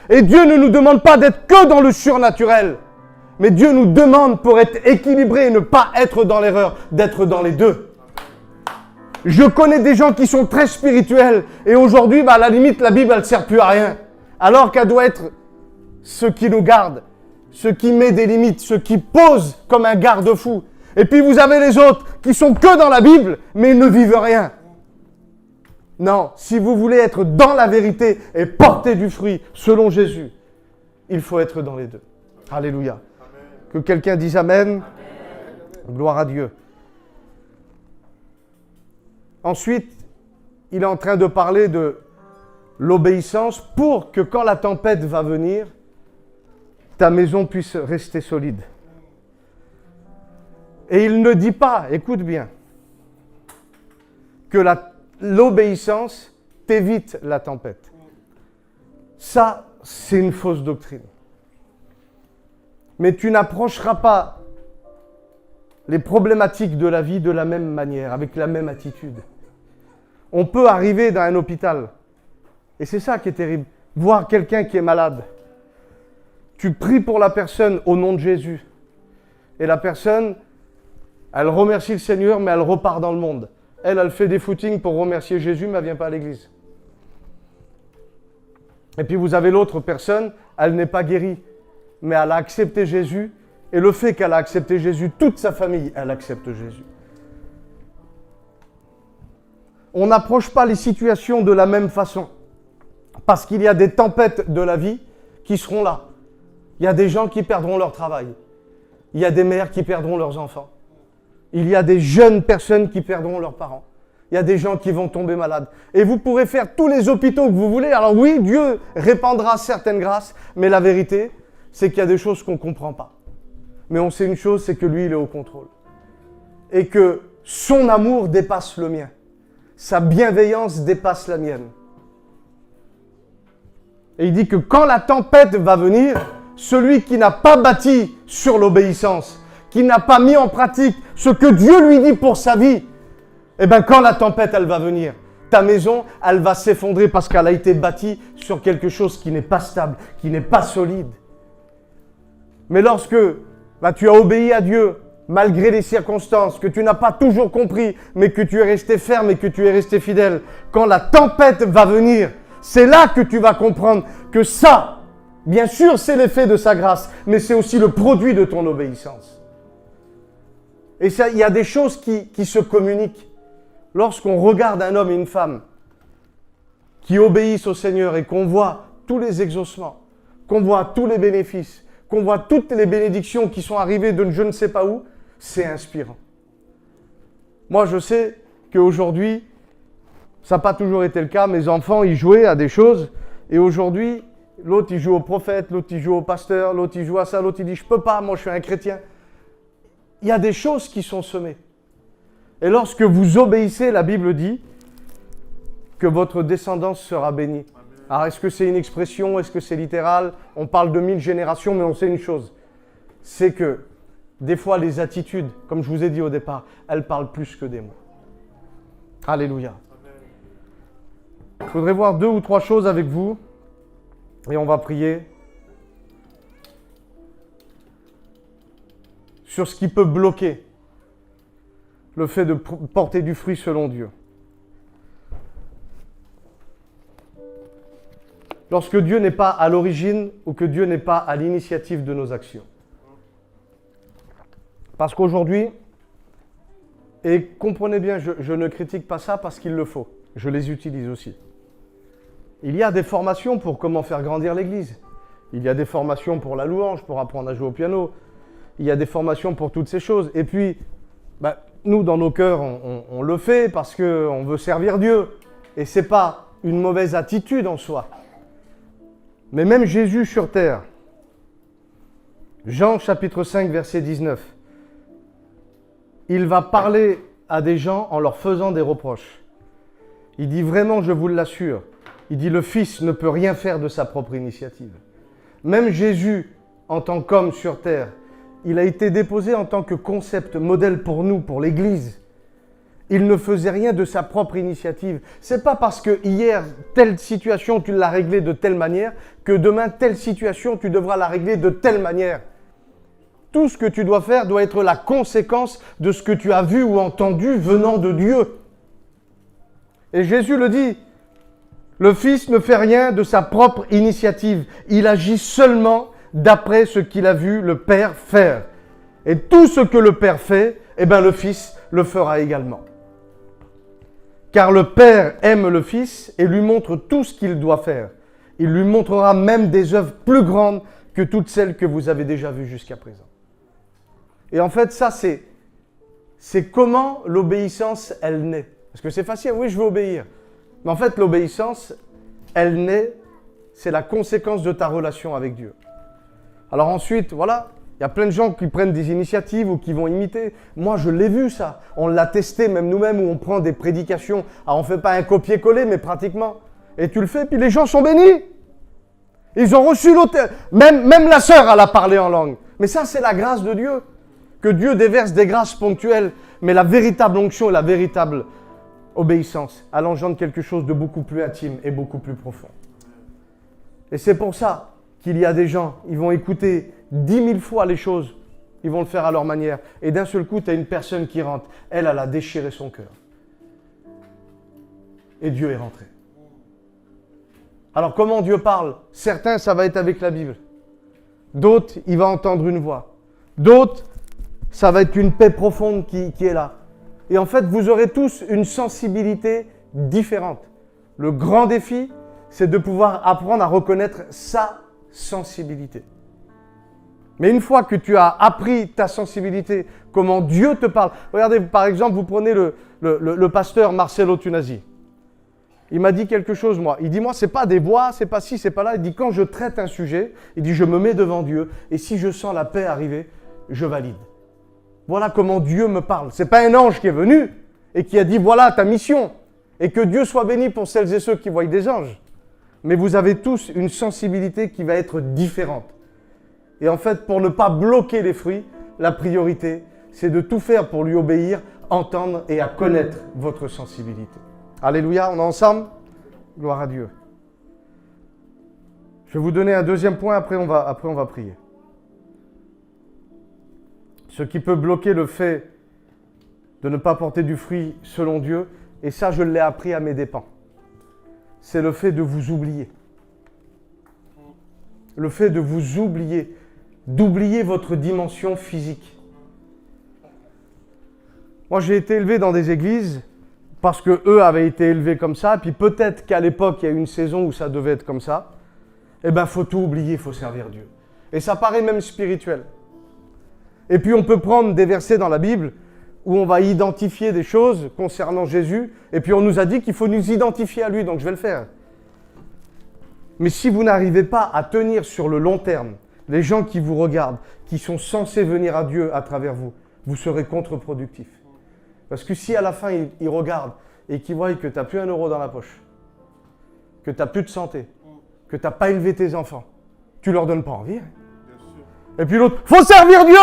Et Dieu ne nous demande pas d'être que dans le surnaturel. Mais Dieu nous demande, pour être équilibré et ne pas être dans l'erreur, d'être dans les deux. Je connais des gens qui sont très spirituels. Et aujourd'hui, à la limite, la Bible, elle ne sert plus à rien. Alors qu'elle doit être ce qui nous garde, ce qui met des limites, ce qui pose comme un garde-fou. Et puis vous avez les autres qui sont que dans la Bible, mais ils ne vivent rien. Non, si vous voulez être dans la vérité et porter du fruit selon Jésus, il faut être dans les deux. Alléluia. Amen. Que quelqu'un dise Amen. Amen. Gloire à Dieu. Ensuite, il est en train de parler de l'obéissance pour que quand la tempête va venir, ta maison puisse rester solide. Et il ne dit pas, écoute bien, que l'obéissance t'évite la tempête. Ça, c'est une fausse doctrine. Mais tu n'approcheras pas les problématiques de la vie de la même manière, avec la même attitude. On peut arriver dans un hôpital, et c'est ça qui est terrible, voir quelqu'un qui est malade. Tu pries pour la personne au nom de Jésus. Et la personne, elle remercie le Seigneur, mais elle repart dans le monde. Elle fait des footings pour remercier Jésus, mais elle ne vient pas à l'église. Et puis vous avez l'autre personne, elle n'est pas guérie, mais elle a accepté Jésus. Et le fait qu'elle a accepté Jésus, toute sa famille, elle accepte Jésus. On n'approche pas les situations de la même façon. Parce qu'il y a des tempêtes de la vie qui seront là. Il y a des gens qui perdront leur travail. Il y a des mères qui perdront leurs enfants. Il y a des jeunes personnes qui perdront leurs parents. Il y a des gens qui vont tomber malades. Et vous pourrez faire tous les hôpitaux que vous voulez. Alors oui, Dieu répandra certaines grâces, mais la vérité, c'est qu'il y a des choses qu'on ne comprend pas. Mais on sait une chose, c'est que lui, il est au contrôle. Et que son amour dépasse le mien. Sa bienveillance dépasse la mienne. Et il dit que quand la tempête va venir, celui qui n'a pas bâti sur l'obéissance, qui n'a pas mis en pratique ce que Dieu lui dit pour sa vie, eh bien quand la tempête, elle va venir, ta maison, elle va s'effondrer parce qu'elle a été bâtie sur quelque chose qui n'est pas stable, qui n'est pas solide. Mais lorsque tu as obéi à Dieu, malgré les circonstances, que tu n'as pas toujours compris, mais que tu es resté ferme et que tu es resté fidèle, quand la tempête va venir, c'est là que tu vas comprendre que ça, bien sûr, c'est l'effet de sa grâce, mais c'est aussi le produit de ton obéissance. Et ça, il y a des choses qui se communiquent. Lorsqu'on regarde un homme et une femme qui obéissent au Seigneur et qu'on voit tous les exaucements, qu'on voit tous les bénéfices, qu'on voit toutes les bénédictions qui sont arrivées de je ne sais pas où, c'est inspirant. Moi, je sais qu'aujourd'hui, ça n'a pas toujours été le cas. Mes enfants, ils jouaient à des choses. Et aujourd'hui, l'autre, il joue au prophète, l'autre, il joue au pasteur, l'autre, il joue à ça, l'autre, il dit, je ne peux pas, moi, je suis un chrétien. Il y a des choses qui sont semées. Et lorsque vous obéissez, la Bible dit que votre descendance sera bénie. Alors, est-ce que c'est une expression? Est-ce que c'est littéral? On parle de 1000 générations, mais on sait une chose. C'est que des fois, les attitudes, comme je vous ai dit au départ, elles parlent plus que des mots. Alléluia. Je voudrais voir 2 ou 3 choses avec vous et on va prier sur ce qui peut bloquer le fait de porter du fruit selon Dieu. Lorsque Dieu n'est pas à l'origine ou que Dieu n'est pas à l'initiative de nos actions. Parce qu'aujourd'hui, et comprenez bien, je ne critique pas ça parce qu'il le faut, je les utilise aussi. Il y a des formations pour comment faire grandir l'Église. Il y a des formations pour la louange, pour apprendre à jouer au piano. Il y a des formations pour toutes ces choses. Et puis, nous, dans nos cœurs, on le fait parce qu'on veut servir Dieu. Et ce n'est pas une mauvaise attitude en soi. Mais même Jésus sur terre, Jean chapitre 5, verset 19, il va parler à des gens en leur faisant des reproches. Il dit vraiment, je vous l'assure, il dit le Fils ne peut rien faire de sa propre initiative. Même Jésus, en tant qu'homme sur terre, il a été déposé en tant que concept, modèle pour nous, pour l'Église. Il ne faisait rien de sa propre initiative. C'est pas parce que hier, telle situation, tu l'as réglée de telle manière, que demain, telle situation, tu devras la régler de telle manière. Tout ce que tu dois faire doit être la conséquence de ce que tu as vu ou entendu venant de Dieu. Et Jésus le dit, le Fils ne fait rien de sa propre initiative. Il agit seulement d'après ce qu'il a vu le Père faire. Et tout ce que le Père fait, eh bien le Fils le fera également. Car le Père aime le Fils et lui montre tout ce qu'il doit faire. Il lui montrera même des œuvres plus grandes que toutes celles que vous avez déjà vues jusqu'à présent. Et en fait, ça, c'est comment l'obéissance, elle naît. Parce que c'est facile, oui, je veux obéir. Mais en fait, l'obéissance, elle naît, c'est la conséquence de ta relation avec Dieu. Alors ensuite, voilà, il y a plein de gens qui prennent des initiatives ou qui vont imiter. Moi, je l'ai vu ça. On l'a testé même nous-mêmes où on prend des prédications. Alors, on ne fait pas un copier-coller, mais pratiquement. Et tu le fais, puis les gens sont bénis. Ils ont reçu l'autel. Même la sœur, elle a parlé en langue. Mais ça, c'est la grâce de Dieu. Que Dieu déverse des grâces ponctuelles. Mais la véritable onction et la véritable obéissance, elle engendre quelque chose de beaucoup plus intime et beaucoup plus profond. Et c'est pour ça qu'il y a des gens, ils vont écouter 10 000 fois les choses, ils vont le faire à leur manière. Et d'un seul coup, tu as une personne qui rentre. Elle a déchiré son cœur. Et Dieu est rentré. Alors comment Dieu parle? Certains, ça va être avec la Bible. D'autres, il va entendre une voix. D'autres, ça va être une paix profonde qui est là. Et en fait, vous aurez tous une sensibilité différente. Le grand défi, c'est de pouvoir apprendre à reconnaître sa sensibilité. Mais une fois que tu as appris ta sensibilité, comment Dieu te parle. Regardez, par exemple, vous prenez le pasteur Marcelo Tunasi. Il m'a dit quelque chose, moi. Il dit, moi, c'est pas des voix, c'est pas ci, c'est pas là. Il dit, quand je traite un sujet, il dit, je me mets devant Dieu. Et si je sens la paix arriver, je valide. Voilà comment Dieu me parle. C'est pas un ange qui est venu et qui a dit, voilà ta mission. Et que Dieu soit béni pour celles et ceux qui voient des anges. Mais vous avez tous une sensibilité qui va être différente. Et en fait, pour ne pas bloquer les fruits, la priorité, c'est de tout faire pour lui obéir, entendre et à connaître votre sensibilité. Alléluia, on est ensemble? Gloire à Dieu. Je vais vous donner un deuxième point, après on va prier. Ce qui peut bloquer le fait de ne pas porter du fruit selon Dieu, et ça je l'ai appris à mes dépens, c'est le fait de vous oublier. Le fait de vous oublier, d'oublier votre dimension physique. Moi j'ai été élevé dans des églises parce qu'eux avaient été élevés comme ça, puis peut-être qu'à l'époque il y a eu une saison où ça devait être comme ça. Eh bien, il faut tout oublier, il faut servir Dieu. Et ça paraît même spirituel. Et puis on peut prendre des versets dans la Bible où on va identifier des choses concernant Jésus, et puis on nous a dit qu'il faut nous identifier à lui, donc je vais le faire. Mais si vous n'arrivez pas à tenir sur le long terme, les gens qui vous regardent, qui sont censés venir à Dieu à travers vous, vous serez contre-productif. Parce que si à la fin ils regardent et qu'ils voient que tu n'as plus 1 euro dans la poche, que tu n'as plus de santé, que tu n'as pas élevé tes enfants, tu leur donnes pas envie. Hein. Et puis l'autre, faut servir Dieu!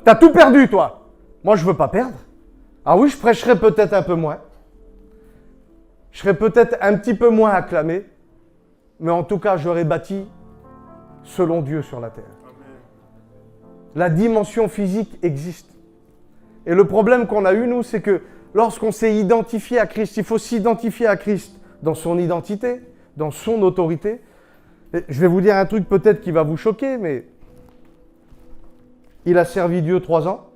Tu as tout perdu, toi. Moi, je veux pas perdre. Ah oui, je prêcherai peut-être un peu moins. Je serai peut-être un petit peu moins acclamé. Mais en tout cas, j'aurai bâti selon Dieu sur la terre. La dimension physique existe. Et le problème qu'on a eu, nous, c'est que lorsqu'on s'est identifié à Christ, il faut s'identifier à Christ dans son identité, dans son autorité. Et je vais vous dire un truc peut-être qui va vous choquer, mais il a servi Dieu 3 ans.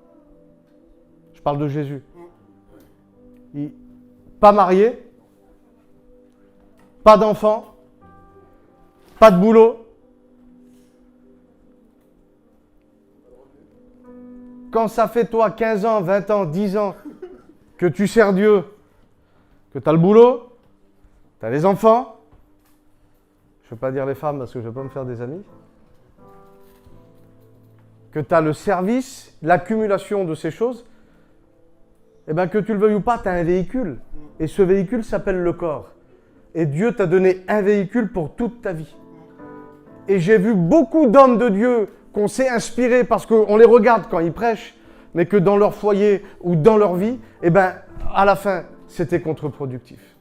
Je parle de Jésus. Pas marié, pas d'enfant, pas de boulot. Quand ça fait toi 15 ans, 20 ans, 10 ans que tu sers Dieu, que tu as le boulot, tu as les enfants, je ne veux pas dire les femmes parce que je ne veux pas me faire des amis, que tu as le service, l'accumulation de ces choses, eh bien que tu le veuilles ou pas, tu as un véhicule. Et ce véhicule s'appelle le corps. Et Dieu t'a donné un véhicule pour toute ta vie. Et j'ai vu beaucoup d'hommes de Dieu qu'on s'est inspirés parce qu'on les regarde quand ils prêchent, mais que dans leur foyer ou dans leur vie, eh bien, à la fin, c'était contre-productif.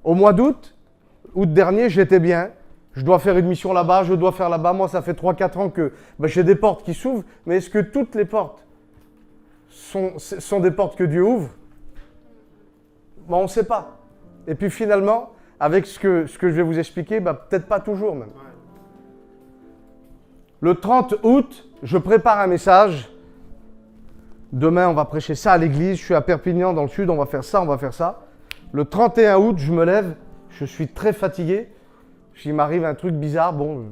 Au mois d'août dernier, j'étais bien. Je dois faire une mission là-bas, je dois faire là-bas. Moi, ça fait 3-4 ans que j'ai des portes qui s'ouvrent. Mais est-ce que toutes les portes sont des portes que Dieu ouvre? On ne sait pas. Et puis finalement, avec ce que je vais vous expliquer, peut-être pas toujours même. Le 30 août, je prépare un message. Demain, on va prêcher ça à l'église. Je suis à Perpignan, dans le sud, on va faire ça, on va faire ça. Le 31 août, je me lève, je suis très fatigué. Il m'arrive un truc bizarre, bon,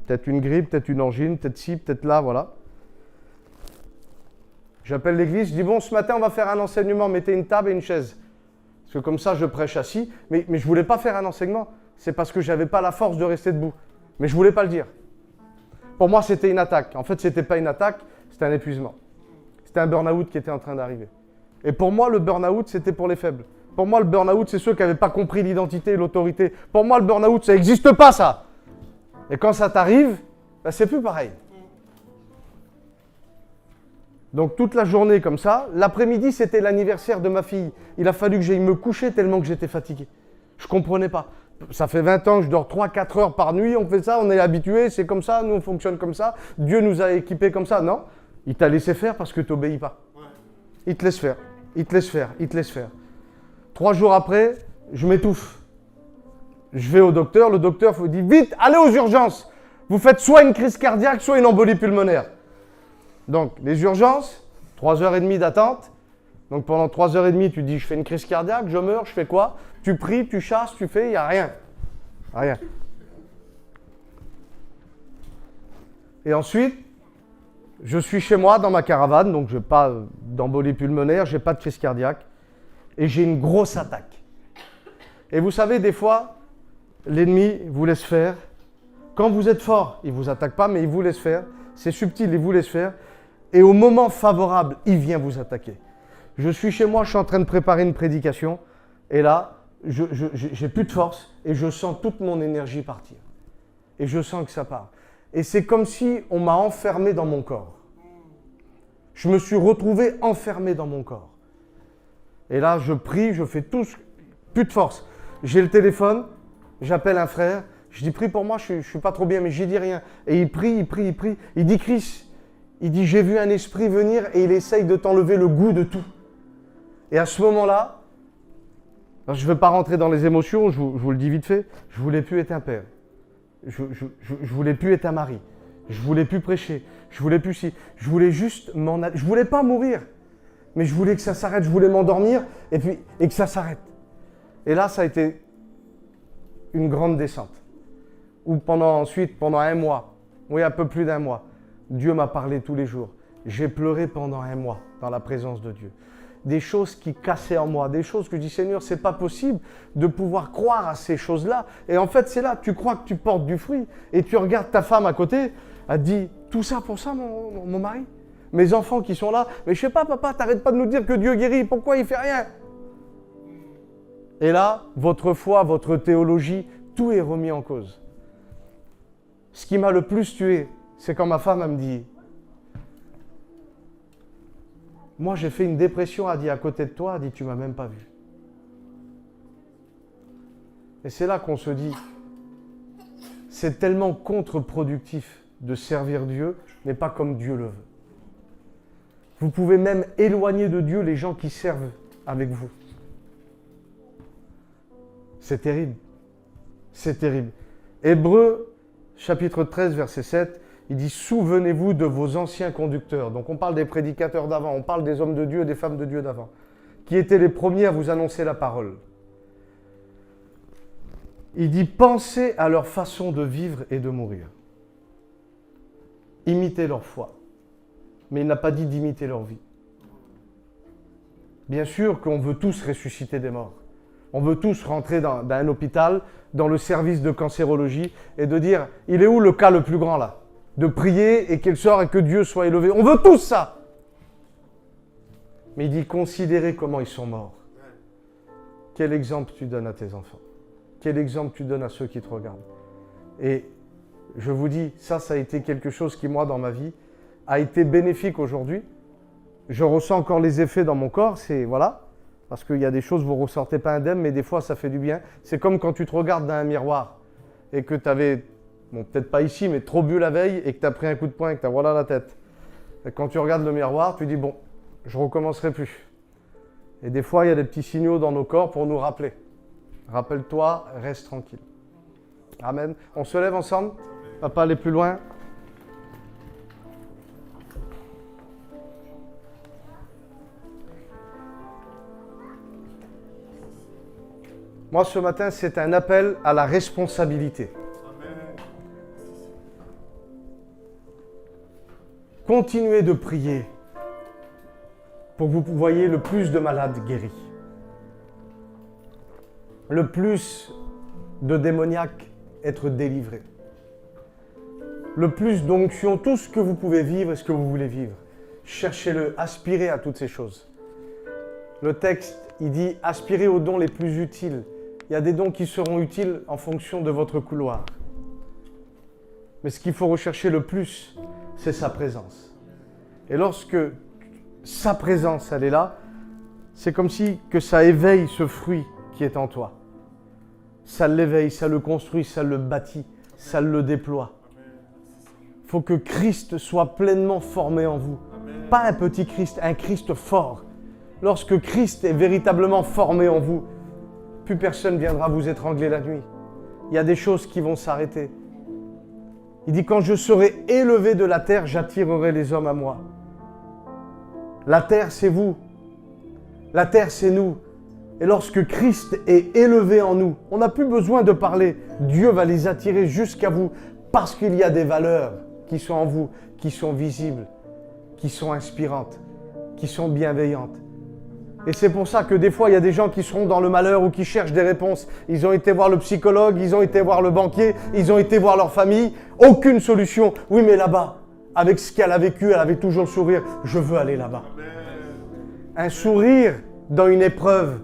peut-être une grippe, peut-être une angine, peut-être ci, peut-être là, voilà. J'appelle l'église, je dis bon, ce matin, on va faire un enseignement, mettez une table et une chaise. Parce que comme ça, je prêche assis. Mais je ne voulais pas faire un enseignement. C'est parce que je n'avais pas la force de rester debout. Mais je ne voulais pas le dire. Pour moi, c'était une attaque. En fait, ce n'était pas une attaque, c'était un épuisement. C'était un burn-out qui était en train d'arriver. Et pour moi, le burn-out, c'était pour les faibles. Pour moi, le burn-out, c'est ceux qui n'avaient pas compris l'identité et l'autorité. Pour moi, le burn-out, ça n'existe pas, ça. Et quand ça t'arrive, c'est plus pareil. Donc, toute la journée comme ça. L'après-midi, c'était l'anniversaire de ma fille. Il a fallu que j'aille me coucher tellement que j'étais fatigué. Je ne comprenais pas. Ça fait 20 ans que je dors 3-4 heures par nuit. On fait ça, on est habitué, c'est comme ça, nous, on fonctionne comme ça. Dieu nous a équipés comme ça. Non, il t'a laissé faire parce que tu n'obéis pas. Il te laisse faire, il te laisse faire, il te laisse faire. 3 jours après, je m'étouffe. Je vais au docteur, le docteur me dit « Vite, allez aux urgences. Vous faites soit une crise cardiaque, soit une embolie pulmonaire. » Donc, les urgences, 3h30 d'attente. Donc, pendant 3h30, tu dis « Je fais une crise cardiaque, je meurs, je fais quoi ?» Tu pries, tu chasses, tu fais, il n'y a rien. Rien. Et ensuite, je suis chez moi dans ma caravane, donc je n'ai pas d'embolie pulmonaire, je n'ai pas de crise cardiaque. Et j'ai une grosse attaque. Et vous savez, des fois, l'ennemi vous laisse faire. Quand vous êtes fort, il ne vous attaque pas, mais il vous laisse faire. C'est subtil, il vous laisse faire. Et au moment favorable, il vient vous attaquer. Je suis chez moi, je suis en train de préparer une prédication. Et là, j'ai plus de force et je sens toute mon énergie partir. Et je sens que ça part. Et c'est comme si on m'a enfermé dans mon corps. Je me suis retrouvé enfermé dans mon corps. Et là, je prie, je fais tout, plus de force. J'ai le téléphone, j'appelle un frère, je dis prie pour moi, je ne suis pas trop bien, mais j'y dis rien. Et il prie, il prie, il prie. Il dit Chris, il dit j'ai vu un esprit venir et il essaye de t'enlever le goût de tout. Et à ce moment-là, je ne vais pas rentrer dans les émotions, je vous le dis vite fait, je ne voulais plus être un père. Je ne voulais plus être un mari. Je ne voulais plus prêcher. Je voulais plus si. Je voulais juste m'en aller. Je ne voulais pas mourir. Mais je voulais que ça s'arrête. Je voulais m'endormir et que ça s'arrête. Et là, ça a été une grande descente. Où pendant un mois, oui, un peu plus d'un mois, Dieu m'a parlé tous les jours. J'ai pleuré pendant un mois dans la présence de Dieu. Des choses qui cassaient en moi, des choses que je dis Seigneur, c'est pas possible de pouvoir croire à ces choses-là. Et en fait, c'est là, tu crois que tu portes du fruit et tu regardes ta femme à côté, elle te dit tout ça pour ça, mon mari. Mes enfants qui sont là, mais je sais pas, papa, t'arrêtes pas de nous dire que Dieu guérit, pourquoi il fait rien? Et là, votre foi, votre théologie, tout est remis en cause. Ce qui m'a le plus tué, c'est quand ma femme elle me dit moi, j'ai fait une dépression, elle dit, à côté de toi, elle dit, tu m'as même pas vu. Et c'est là qu'on se dit, c'est tellement contre-productif de servir Dieu, mais pas comme Dieu le veut. Vous pouvez même éloigner de Dieu les gens qui servent avec vous. C'est terrible. C'est terrible. Hébreux, chapitre 13, verset 7, il dit « Souvenez-vous de vos anciens conducteurs ». Donc on parle des prédicateurs d'avant, on parle des hommes de Dieu et des femmes de Dieu d'avant, qui étaient les premiers à vous annoncer la parole. Il dit « Pensez à leur façon de vivre et de mourir. Imitez leur foi. » Mais il n'a pas dit d'imiter leur vie. Bien sûr qu'on veut tous ressusciter des morts. On veut tous rentrer dans un hôpital, dans le service de cancérologie, et de dire, il est où le cas le plus grand là? De prier et qu'il sorte et que Dieu soit élevé. On veut tous ça. Mais il dit, considérez comment ils sont morts. Quel exemple tu donnes à tes enfants? Quel exemple tu donnes à ceux qui te regardent? Et je vous dis, ça a été quelque chose qui, moi, dans ma vie, a été bénéfique aujourd'hui. Je ressens encore les effets dans mon corps, c'est, voilà, parce qu'il y a des choses, vous ne ressortez pas indemne, mais des fois, ça fait du bien. C'est comme quand tu te regardes dans un miroir et que tu avais, bon, peut-être pas ici, mais trop bu la veille et que tu as pris un coup de poing et que tu as voilà la tête. Et quand tu regardes le miroir, tu dis, bon, je ne recommencerai plus. Et des fois, il y a des petits signaux dans nos corps pour nous rappeler. Rappelle-toi, reste tranquille. Amen. On se lève ensemble. On ne va pas aller plus loin. Moi, ce matin, c'est un appel à la responsabilité. Continuez de prier pour que vous voyez le plus de malades guéris. Le plus de démoniaques être délivrés. Le plus d'onction, tout ce que vous pouvez vivre et ce que vous voulez vivre. Cherchez-le, aspirez à toutes ces choses. Le texte, il dit, aspirez aux dons les plus utiles. Il y a des dons qui seront utiles en fonction de votre couloir. Mais ce qu'il faut rechercher le plus, c'est sa présence. Et lorsque sa présence, elle est là, c'est comme si que ça éveille ce fruit qui est en toi. Ça l'éveille, ça le construit, ça le bâtit, ça le déploie. Il faut que Christ soit pleinement formé en vous. Pas un petit Christ, un Christ fort. Lorsque Christ est véritablement formé en vous, plus personne viendra vous étrangler la nuit. Il y a des choses qui vont s'arrêter. Il dit, quand je serai élevé de la terre, j'attirerai les hommes à moi. La terre, c'est vous. La terre, c'est nous. Et lorsque Christ est élevé en nous, on n'a plus besoin de parler. Dieu va les attirer jusqu'à vous parce qu'il y a des valeurs qui sont en vous, qui sont visibles, qui sont inspirantes, qui sont bienveillantes. Et c'est pour ça que des fois, il y a des gens qui seront dans le malheur ou qui cherchent des réponses. Ils ont été voir le psychologue, ils ont été voir le banquier, ils ont été voir leur famille. Aucune solution. Oui, mais là-bas, avec ce qu'elle a vécu, elle avait toujours le sourire. Je veux aller là-bas. Un sourire dans une épreuve,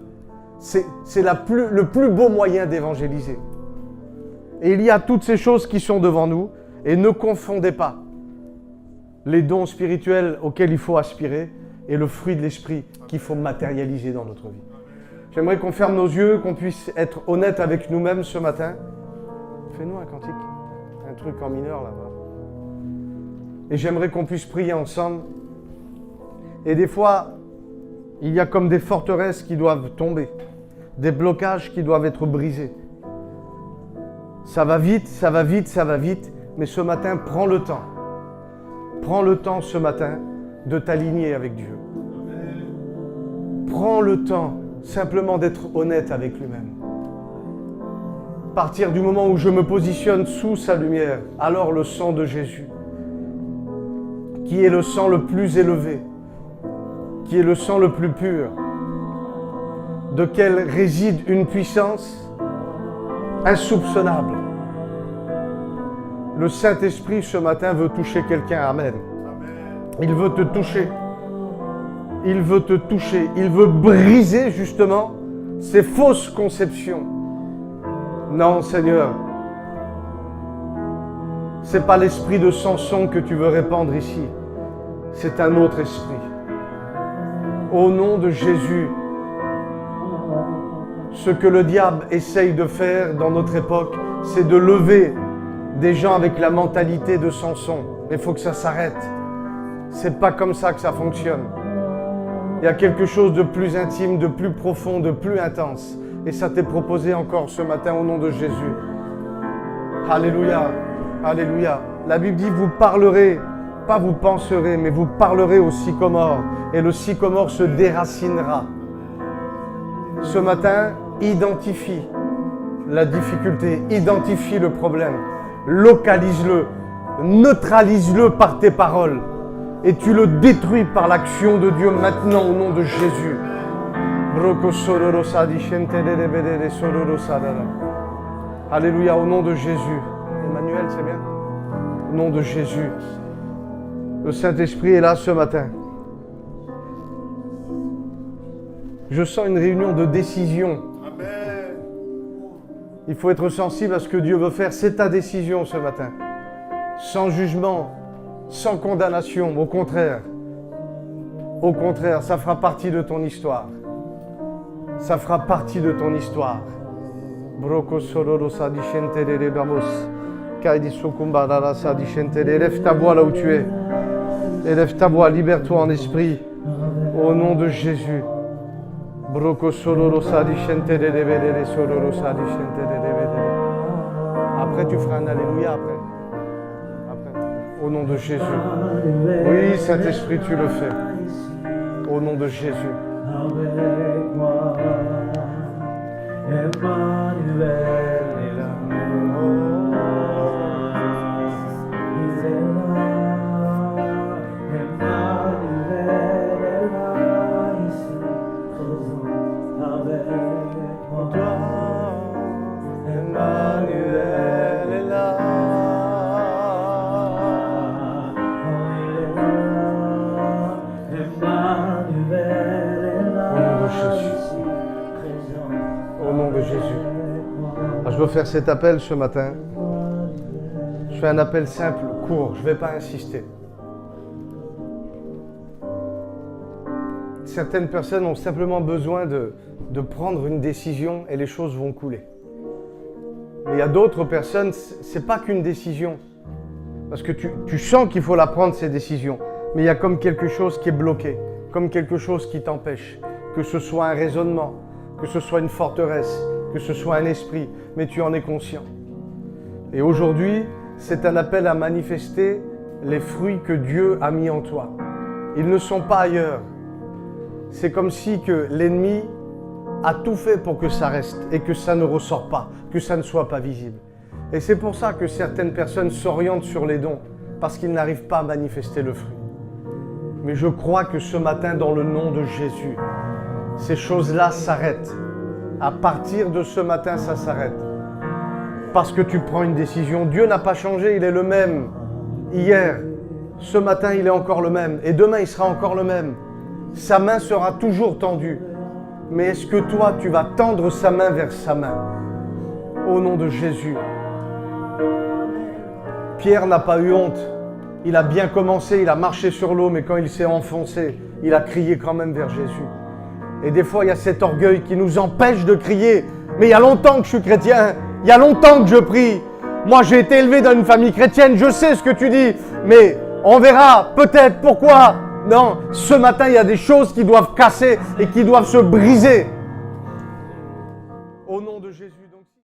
c'est le plus beau moyen d'évangéliser. Et il y a toutes ces choses qui sont devant nous. Et ne confondez pas les dons spirituels auxquels il faut aspirer et le fruit de l'esprit qu'il faut matérialiser dans notre vie. J'aimerais qu'on ferme nos yeux, qu'on puisse être honnête avec nous-mêmes ce matin. Fais-nous un cantique, un truc en mineur là-bas. Et j'aimerais qu'on puisse prier ensemble. Et des fois, il y a comme des forteresses qui doivent tomber, des blocages qui doivent être brisés. Ça va vite, ça va vite, ça va vite, mais ce matin, prends le temps. Prends le temps ce matin de t'aligner avec Dieu. Prends le temps simplement d'être honnête avec lui-même. À partir du moment où je me positionne sous sa lumière, alors le sang de Jésus, qui est le sang le plus élevé, qui est le sang le plus pur, de quel réside une puissance insoupçonnable. Le Saint-Esprit ce matin veut toucher quelqu'un. Amen. Il veut te toucher. Il veut te toucher. Il veut briser justement ces fausses conceptions. Non, Seigneur, ce n'est pas l'esprit de Samson que tu veux répandre ici. C'est un autre esprit. Au nom de Jésus, ce que le diable essaye de faire dans notre époque, c'est de lever des gens avec la mentalité de Samson. Mais il faut que ça s'arrête. C'est pas comme ça que ça fonctionne. Il y a quelque chose de plus intime, de plus profond, de plus intense. Et ça t'est proposé encore ce matin au nom de Jésus. Alléluia, alléluia. La Bible dit, vous parlerez, pas vous penserez, mais vous parlerez au sycomore. Et le sycomore se déracinera. Ce matin, identifie la difficulté, identifie le problème, localise-le, neutralise-le par tes paroles et tu le détruis par l'action de Dieu maintenant au nom de Jésus. Alléluia, au nom de Jésus. Emmanuel, c'est bien? Au nom de Jésus. Le Saint-Esprit est là ce matin. Je sens une réunion de décision. Amen. Il faut être sensible à ce que Dieu veut faire. C'est ta décision ce matin. Sans jugement, sans condamnation. Au contraire, ça fera partie de ton histoire. Ça fera partie de ton histoire. Élève ta voix là où tu es. Élève ta voix, libère-toi en esprit. Au nom de Jésus. Après, tu feras un alléluia après. Au nom de Jésus. Oui, Saint-Esprit, tu le fais. Au nom de Jésus. Avec moi, Emmanuel est là. Il est là. Emmanuel est là, ici, présent avec moi. Emmanuel est là. Au nom de Jésus. Je veux faire cet appel ce matin. Je fais un appel simple, court, je ne vais pas insister. Certaines personnes ont simplement besoin de prendre une décision et les choses vont couler. Mais il y a d'autres personnes, ce n'est pas qu'une décision. Parce que tu sens qu'il faut la prendre, ces décisions. Mais il y a comme quelque chose qui est bloqué, comme quelque chose qui t'empêche. Que ce soit un raisonnement, que ce soit une forteresse, que ce soit un esprit, mais tu en es conscient. Et aujourd'hui, c'est un appel à manifester les fruits que Dieu a mis en toi. Ils ne sont pas ailleurs. C'est comme si que l'ennemi a tout fait pour que ça reste et que ça ne ressort pas, que ça ne soit pas visible. Et c'est pour ça que certaines personnes s'orientent sur les dons, parce qu'ils n'arrivent pas à manifester le fruit. Mais je crois que ce matin, dans le nom de Jésus, ces choses-là s'arrêtent. À partir de ce matin, ça s'arrête. Parce que tu prends une décision. Dieu n'a pas changé, il est le même. Hier, ce matin, il est encore le même. Et demain, il sera encore le même. Sa main sera toujours tendue. Mais est-ce que toi, tu vas tendre sa main vers sa main? Au nom de Jésus. Pierre n'a pas eu honte. Il a bien commencé, il a marché sur l'eau, mais quand il s'est enfoncé, il a crié quand même vers Jésus. Et des fois, il y a cet orgueil qui nous empêche de crier. Mais il y a longtemps que je suis chrétien, il y a longtemps que je prie. Moi, j'ai été élevé dans une famille chrétienne, je sais ce que tu dis, mais on verra, peut-être, pourquoi. Non, ce matin, il y a des choses qui doivent casser et qui doivent se briser.